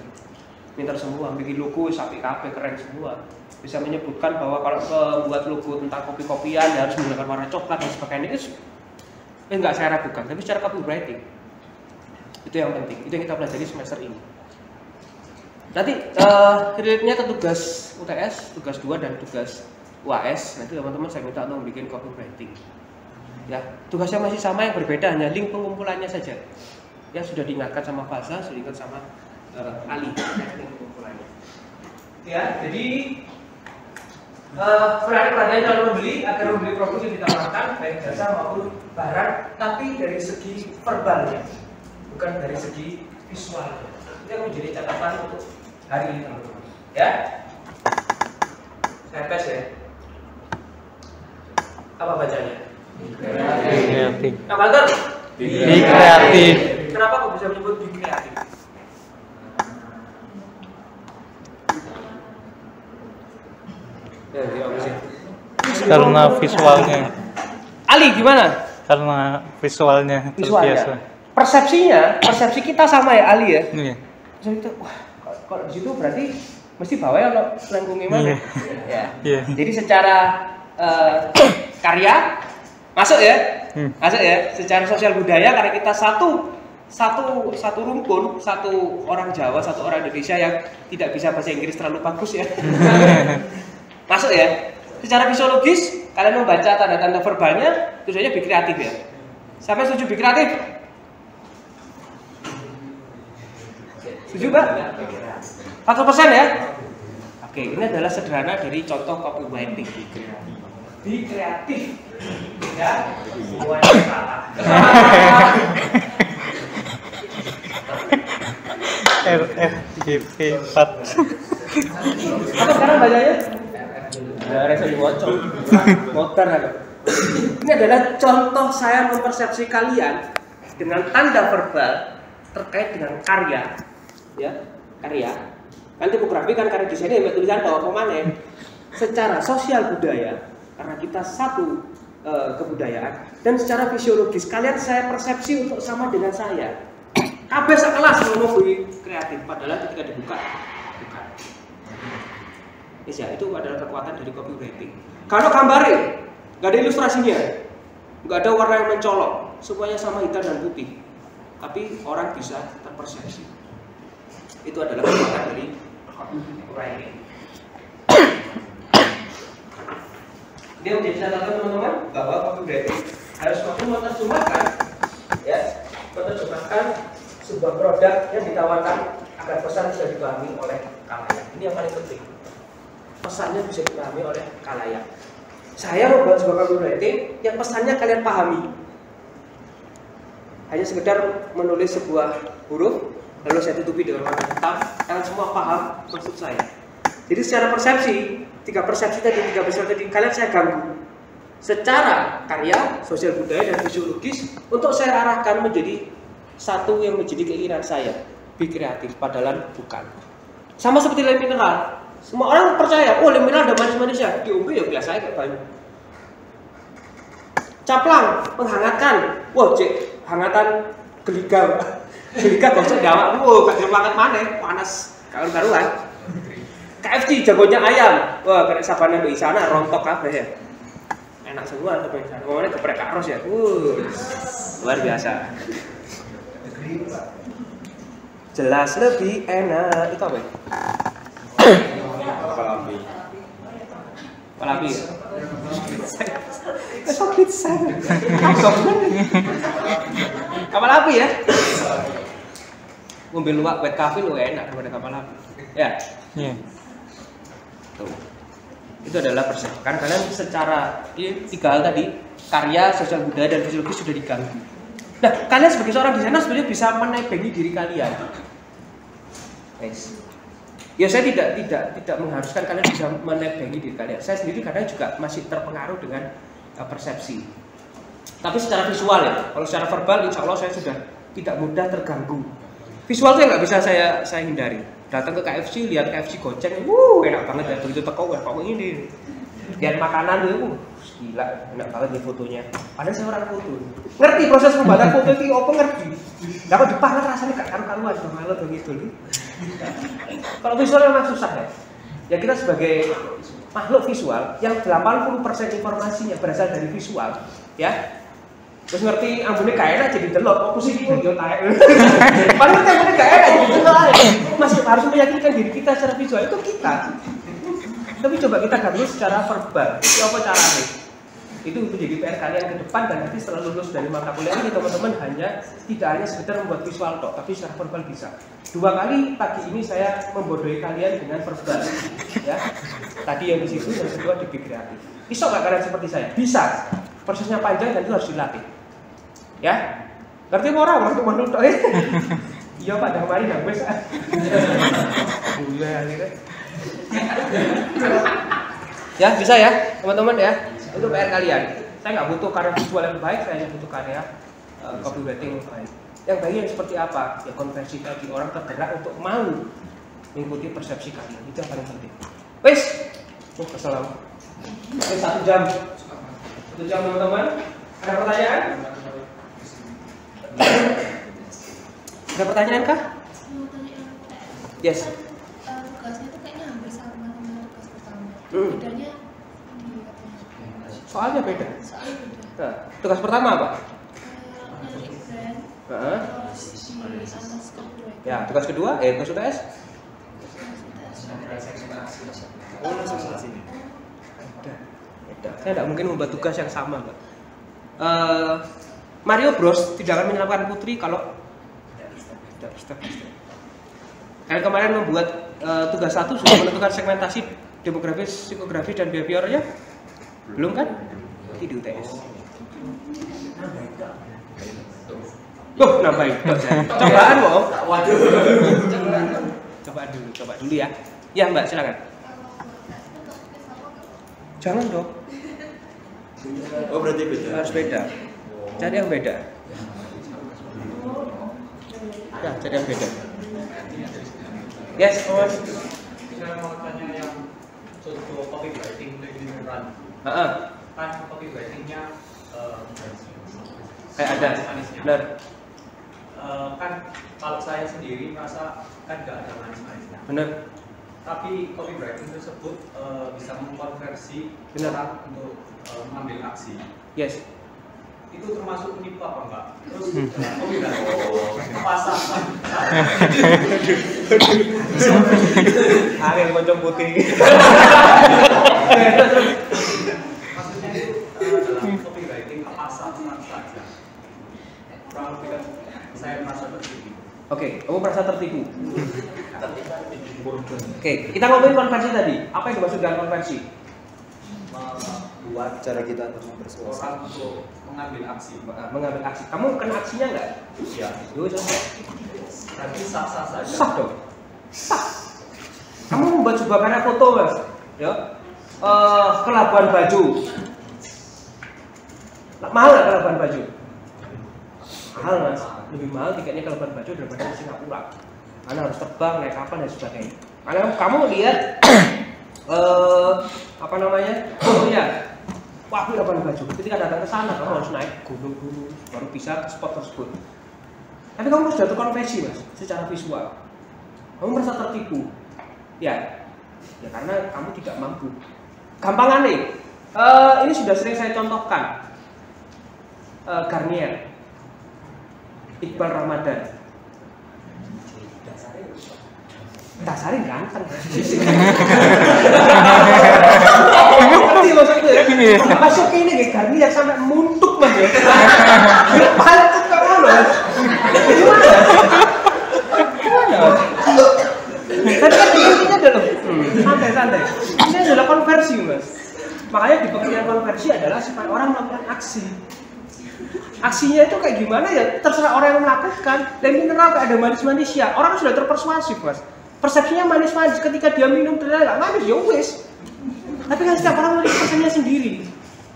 Pintar semua, bikin logo sapi kabeh keren semua. Bisa menyebutkan bahwa kalau membuat logo tentang kopi-kopian harus menggunakan warna coklat dan sebagainya. Itu enggak saya ragukan, tapi secara copywriting itu yang penting. Itu yang kita pelajari semester ini. Nanti relate-nya ke tugas UTS, tugas 2 dan tugas UAS. Nanti teman-teman saya minta untuk bikin copywriting. Ya, tugasnya masih sama, yang berbeda hanya link pengumpulannya saja. Ya, sudah diingatkan sama Fasa, sudah diingat sama Ali link pengumpulannya. Ya, jadi perhatian kalau membeli agar membeli produk yang ditawarkan baik jasa maupun barang, tapi dari segi verbalnya, bukan dari segi visualnya. Itu yang menjadi catatan untuk hari ini, teman-teman. Ya, saya tes ya. Apa bacanya? Kreatif. Nah, Banten? Be kreatif. Kenapa kok bisa menyebut be kreatif? Ya, Karena visualnya. Ali gimana? Karena visualnya terbiasa. Persepsi kita sama ya Ali ya. Iya. Persepsi itu, wah, kalau di situ berarti mesti bawa ya kalau selengkungnya mana? Iya. Ya. Iya. Jadi secara karya masuk ya, masuk ya. Secara sosial budaya karena kita satu rumpun, satu orang Jawa, satu orang Indonesia yang tidak bisa bahasa Inggris terlalu bagus ya. Masuk ya. Secara fisiologis kalian membaca tanda-tanda verbalnya, tujuannya be kreatif ya. Sampai setuju be kreatif? Setuju Pak? 100% ya? Oke, ini adalah sederhana dari contoh copywriting. Be kreatif. Ya, semuanya salah. RFGP 4. Apa sekarang bacanya? Ya, resep bocor. Motor ada. Ini adalah contoh saya mempersepsi kalian dengan tanda verbal terkait dengan karya. Ya, karya. Kan tipografi kan karya desain yang tulisan bahwa pemanen secara sosial budaya karena kita satu kebudayaan dan secara fisiologis kalian saya persepsi untuk sama dengan saya. Kabeh sekelas ngomong kreatif padahal ketika dibuka bukan. Ya, itu adalah kekuatan dari copywriting. Kalau gambarnya nggak ada ilustrasinya, nggak ada warna yang mencolok, semuanya sama hitam dan putih, tapi orang bisa terpersepsi. Itu adalah kekuatan dari copywriting. Dia menjadi catatan teman-teman bahwa copywriting harus mampu menerjemahkan, ya, menerjemahkan sebuah produk yang ditawarkan agar pesan bisa dipahami oleh khalayak. Ini yang paling penting. Pesannya bisa dipahami oleh khalayak. Saya membuat sebuah copywriting yang pesannya kalian pahami. Hanya sekedar menulis sebuah huruf, lalu saya tutupi dengan warna hitam, kalian semua paham maksud saya. Jadi secara persepsi, tiga persepsi tadi, kalian saya ganggu. Secara karya, sosial budaya, dan fisiologis, untuk saya arahkan menjadi satu yang menjadi keinginan saya, be kreatif, padahal bukan. Sama seperti lem mineral. Semua orang percaya, oh lem mineral ada manis-manisnya, diombe ya biasa aja kayak banyu. Caplang, menghangatkan, wah cek, hangatan geliga, geliga gosok jawab, wah gak banget mana, panas, karuan. KFC jagonya ayam, wah kena sabana di sana rontok kabeh ya. Enak semua tapi sana, ngomongnya geprek kak Ros ya, luar biasa. Jelas lebih enak, itu apa ya? Palapi. Kesok pizza. Kapal api ya? Ngombe luwak wet kafe lu enak daripada kapal api. Ya. Iya. Tuh. Itu adalah persepsi. Kan kalian secara tiga hal tadi, karya, sosial budaya, dan fisiologis sudah diganggu. Nah, kalian sebagai seorang desainer sebenarnya bisa menebengi diri kalian. Guys. Ya saya tidak mengharuskan kalian bisa menebengi diri kalian. Saya sendiri kadang juga masih terpengaruh dengan persepsi. Tapi secara visual ya, kalau secara verbal insya Allah saya sudah tidak mudah terganggu. Visual itu yang nggak bisa saya hindari. Datang ke KFC, lihat KFC goceng, enak banget ya, begitu teko kok ini. Lihat makanan itu, gila, enak banget nih fotonya. Padahal saya orang foto. Ngerti proses pembuatan foto itu apa ngerti. Dapat dipangan rasanya gak karu-karuan, dong malu begitu. Kalau visual memang susah ya. Ya kita sebagai makhluk visual yang 80% informasinya berasal dari visual, ya. Terus ngerti ambune gak enak jadi delok, fokus iki yo taek. Paling ngerti ambune gak enak jadi delok ae. Masih harus meyakinkan diri kita secara visual itu kita. Tapi coba kita gabung secara verbal. Itu apa caranya? Itu menjadi PR kalian ke depan dan nanti setelah lulus dari mata kuliah ini teman-teman tidak hanya sekedar membuat visual tok, tapi secara verbal bisa. 2 kali pagi ini saya membodohi kalian dengan verbal, ya. Tadi yang di situ, yang kedua di kreatif. Bisa nggak kalian seperti saya? Bisa. Prosesnya panjang dan itu harus dilatih. Ya, ngerti orang waktu menurut tok. Iya Pak, dah mari dah wes. Ya bisa ya teman-teman ya. Itu PR kalian. Saya nggak butuh karya visual yang baik, saya hanya butuh karya copywriting yang baik. Yang baik yang seperti apa? Ya konversi tadi, orang tergerak untuk mau mengikuti persepsi kalian. Itu yang paling penting. Wes, kesel aku. 1 jam. 1 jam teman-teman. Ada pertanyaan? Ada pertanyaan kah? Yes. Tugasnya itu kayaknya hampir sama dengan tugas pertama. Bedanya Soalnya beda. soalnya beda. Nah, tugas pertama apa? Nyari brand, Heeh. terus di atas kedua. Ya, tugas kedua, tugas UTS. Oh, langsung salah sini. Beda. Saya tidak mungkin membuat tugas yang sama, Mbak. Mario Bros tidak akan menyelamatkan Putri kalau step by step. Kalian kemarin membuat tugas 1 sudah menentukan segmentasi demografis, psikografis, dan behaviornya? Belum kan? Di UTS. Loh, nambahin. Cobaan kok. Waduh. Coba dulu ya. Ya Mbak, silakan. Jangan dong. Oh, berarti beda. Harus beda. Cari yang beda. Ya, cari yang beda. Yes, Mas. Saya mau tanya yang contoh copywriting untuk beneran. Kan copywritingnya Kayak ada. manis-manisnya. Benar. Kan kalau saya sendiri merasa kan nggak ada manis-manisnya. Benar. Tapi copywriting tersebut bisa mengkonversi Benar. orang untuk mengambil aksi. Yes. Itu termasuk menipu apa enggak? Terus copywriting pasang. Hari yang pocong putih. Maksudnya itu dalam copywriting pasang saja. Kurang lebih kan saya merasa tertipu. Oke, kamu merasa tertipu. Oke, kita ngomongin konversi tadi. Apa yang dimaksud dengan konversi? Membuat membuat cara kita untuk mempersuasi orang untuk mengambil aksi. Mengambil aksi. Kamu kena aksinya nggak? Iya. Yo, selesai. Berarti sah-sah saja. Sah dong. Sah. Kamu membuat sebuah karya foto, Mas. Ya. Ke Labuan Bajo. Mahal nggak ke Labuan Bajo? Mahal, Mas. Lebih mahal tiketnya ke Labuan Bajo daripada ke Singapura. Karena harus terbang, naik kapal dan sebagainya. Karena kamu lihat apa namanya? Oh iya. Wah, aku Labuan Bajo. Ketika datang ke sana, kamu harus naik gunung-gunung baru bisa ke spot tersebut. Tapi kamu sudah terkonversi, Mas, secara visual. Kamu merasa tertipu. Ya karena kamu tidak mampu. Gampangan nih. Ini sudah sering saya contohkan. Garnier, Iqbal Ramadan. Dasarnya ganteng. Ngerti maksudnya ya? Masuk ke ini kayak Garnier sampai muntuk, Mas ya. Pantuk ke mana? Gimana? Tapi kan intinya adalah santai-santai. Ini adalah konversi, Mas. Makanya di pengertian konversi adalah supaya orang melakukan aksi. Aksinya itu kayak gimana ya? Terserah orang yang melakukan. Dan mineral kayak ada manis-manisnya. Orang sudah terpersuasif, Mas. Persepsinya manis-manis. Ketika dia minum ternyata nggak manis, ya wis. Tapi kan setiap orang memiliki persepsinya sendiri.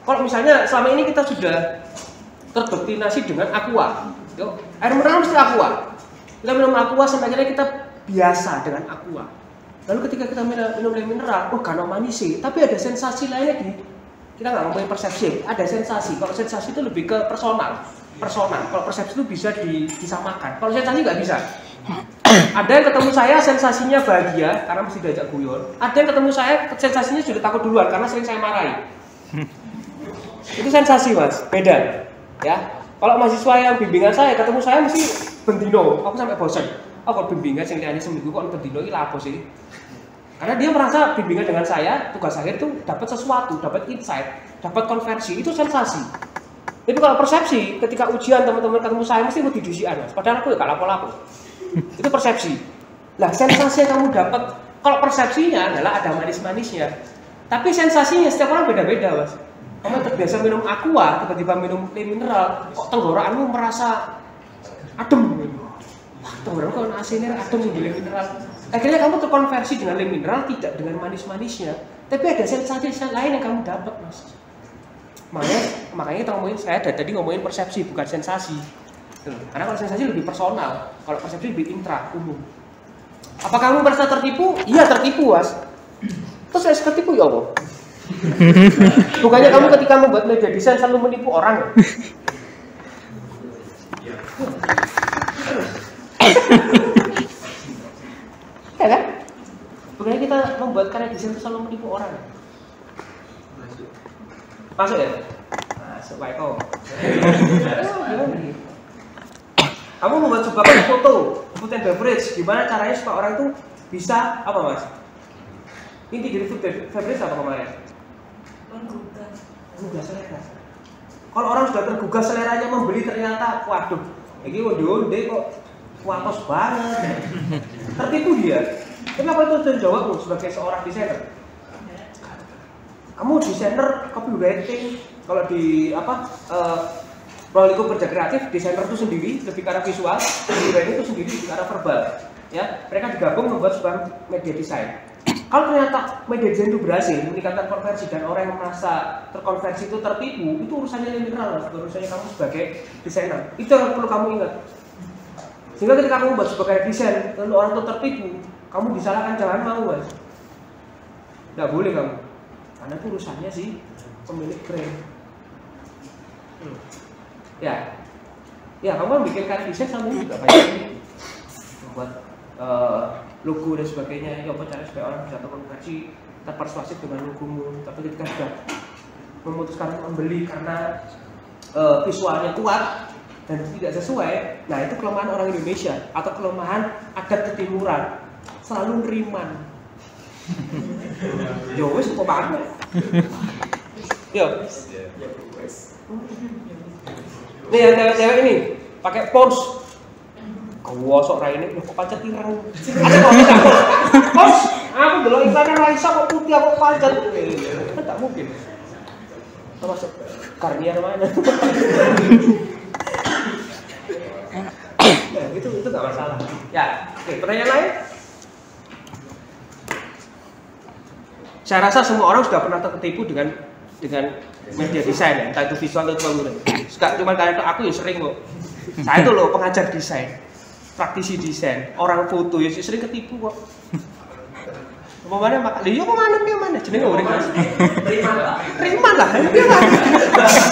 Kalau misalnya selama ini kita sudah terdoktrinasi dengan aqua, air mineral mesti aqua. Kita minum aqua sampai akhirnya kita biasa dengan aqua. Lalu ketika kita minum air mineral, gak ada manis sih, tapi ada sensasi lainnya kita nggak ngomongin persepsi, ada sensasi. Kalau sensasi itu lebih ke personal. Kalau persepsi itu bisa disamakan. Kalau sensasi nggak bisa. Ada yang ketemu saya sensasinya bahagia karena mesti diajak guyon. Ada yang ketemu saya sensasinya sudah takut duluan karena sering saya marahi. Itu sensasi, Mas, beda. Ya. Kalau mahasiswa yang bimbingan saya ketemu saya mesti bendino, aku sampai bosan. Kalau bimbingan yang lihatnya seminggu kok bendino ini apa sih? Karena dia merasa bimbingan dengan saya, tugas akhir itu dapat sesuatu, dapat insight, dapat konversi, itu sensasi. Tapi kalau persepsi, ketika ujian teman-teman ketemu saya mesti mau didusian, Mas. Padahal aku ya gak lapo-lapo. Itu persepsi. Lah sensasi yang kamu dapat, kalau persepsinya adalah ada manis-manisnya. Tapi sensasinya setiap orang beda-beda, Mas. Kamu terbiasa minum aqua, tiba-tiba minum air mineral, kok tenggorokanmu merasa adem. Wah, tenggorokanmu kok asinnya adem dengan air mineral. Akhirnya kamu terkonversi dengan air mineral, tidak dengan manis-manisnya. Tapi ada sensasi lain yang kamu dapat, Mas. Makanya kita ngomongin, saya tadi ngomongin persepsi bukan sensasi. Karena kalau sensasi lebih personal, kalau persepsi lebih intra, umum. Apa kamu merasa tertipu? Iya tertipu, Mas. Terus saya tertipu ya Allah. Bukannya kamu ketika membuat media desain selalu menipu orang. Ya kan? Bukannya kita membuat karya desain selalu menipu orang. Masuk ya? Masuk Pak Eko. Kamu membuat sebuah foto, food and beverage, gimana caranya supaya orang itu bisa apa, Mas? Inti dari food and beverage apa kemarin? Menggugah selera. Kalau orang sudah tergugah seleranya membeli ternyata, waduh, ini onde-onde kok kuatos banget. Tertipu dia. Kenapa itu tanggung jawabmu sebagai seorang desainer? Kamu desainer copywriting, kalau di Proliku Kerja Kreatif, desainer itu sendiri lebih ke arah visual, copywriting itu sendiri lebih ke arah verbal. Ya, mereka digabung membuat sebuah media desain. Kalau ternyata media desain itu berhasil meningkatkan konversi dan orang yang merasa terkonversi itu tertipu, itu urusannya mineral, urusannya kamu sebagai desainer. Itu yang perlu kamu ingat. Sehingga ketika kamu membuat sebuah desain, lalu orang itu tertipu, kamu disalahkan, jangan mau, Mas. Nggak boleh kamu. Karena itu urusannya si pemilik brand. Ya kamu bikin karya desain sama juga banyak membuat logo dan sebagainya. Ya apa cara supaya orang bisa terkonversi, terpersuasif dengan logomu. Tapi ketika sudah memutuskan membeli karena visualnya kuat dan tidak sesuai, nah itu kelemahan orang Indonesia atau kelemahan adat ketimuran, selalu neriman. Yo wis kok banget. Yo. Nih yang cewek-cewek ini pakai pons. Kewosok rai ini kok pancet ireng. Ada kok bisa pons. Aku delok iklannya Raisa kok putih aku pancet. Kan tak mungkin. Masuk Garnier mana? Nah, itu nggak masalah. Ya, oke, pertanyaan lain? Saya rasa semua orang sudah pernah tertipu dengan media desain ya, entah itu visual atau visual. Cuma kalian aku ya sering kok. Saya itu loh pengajar desain, praktisi desain, orang foto ya sering ketipu kok. Mana mak, liyo kok mana jenenge urip Mas. Terima lah, dia lah.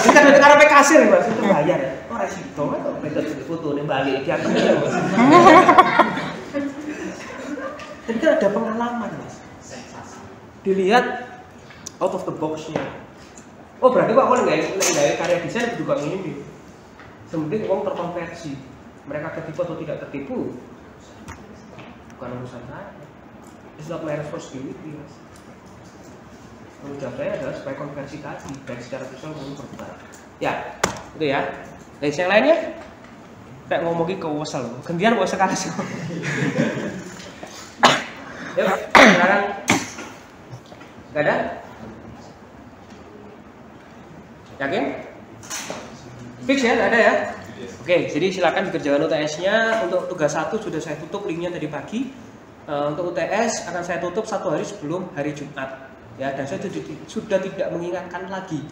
Kan karena kasir Mas, itu bayar. Oh resiko kok metode foto ning balik diatur ya Mas. Jadi kan ada pengalaman Mas. Dilihat out of the box-nya. Oh berarti kok aku nggak karya desain juga ini. Sementing uang terkonversi. Mereka tertipu atau tidak tertipu bukan urusan saya. It's not my responsibility, Mas. Tanggung jawab saya adalah supaya konversi tadi baik secara visual maupun verbal. Ya, itu ya. Dari yang lainnya, kayak ngomongin ke wasal, gantian wasal sekali sih. Yuk, sekarang nggak ada? Yakin? Fix ya, nggak ada ya? Oke, jadi silakan dikerjakan UTS-nya. Untuk tugas 1 sudah saya tutup linknya tadi pagi. Untuk UTS akan saya tutup 1 hari sebelum hari Jumat ya, dan saya sudah tidak mengingatkan lagi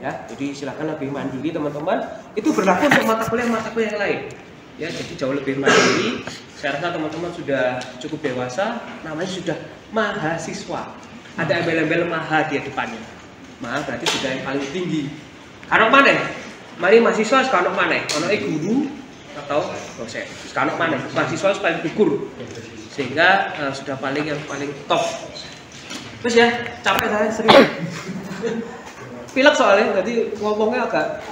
ya, jadi silakan lebih mandiri teman-teman. Itu berlaku untuk mata kuliah yang lain ya, jadi jauh lebih mandiri. Saya rasa teman-teman sudah cukup dewasa, namanya sudah mahasiswa, ada embel-embel maha di depannya. Maha berarti sudah yang paling tinggi. Karena mana? Mari mahasiswa sekarang mana? Ono guru atau dosen. Sekarang mana? Mahasiswa paling gugur. Sehingga sudah yang paling top. Terus ya, capek saya serius. Pilek soalnya, jadi ngomongnya agak.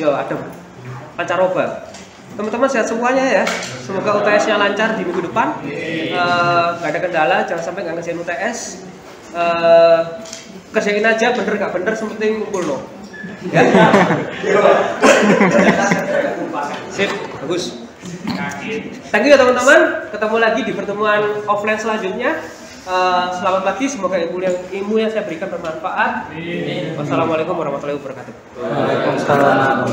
Yo, ada pancaroba. Teman-teman sehat semuanya ya. Semoga UTS-nya lancar di minggu depan. Gak ada kendala, jangan sampai nggak ngerjain UTS. Kerjain aja, bener nggak bener, sepenting ngumpul loh. Ya. Sip, bagus. Thank you ya teman-teman. Ketemu lagi di pertemuan offline selanjutnya. Selamat pagi. Semoga ilmu yang saya berikan bermanfaat. Wassalamualaikum warahmatullahi wabarakatuh. Waalaikumsalam.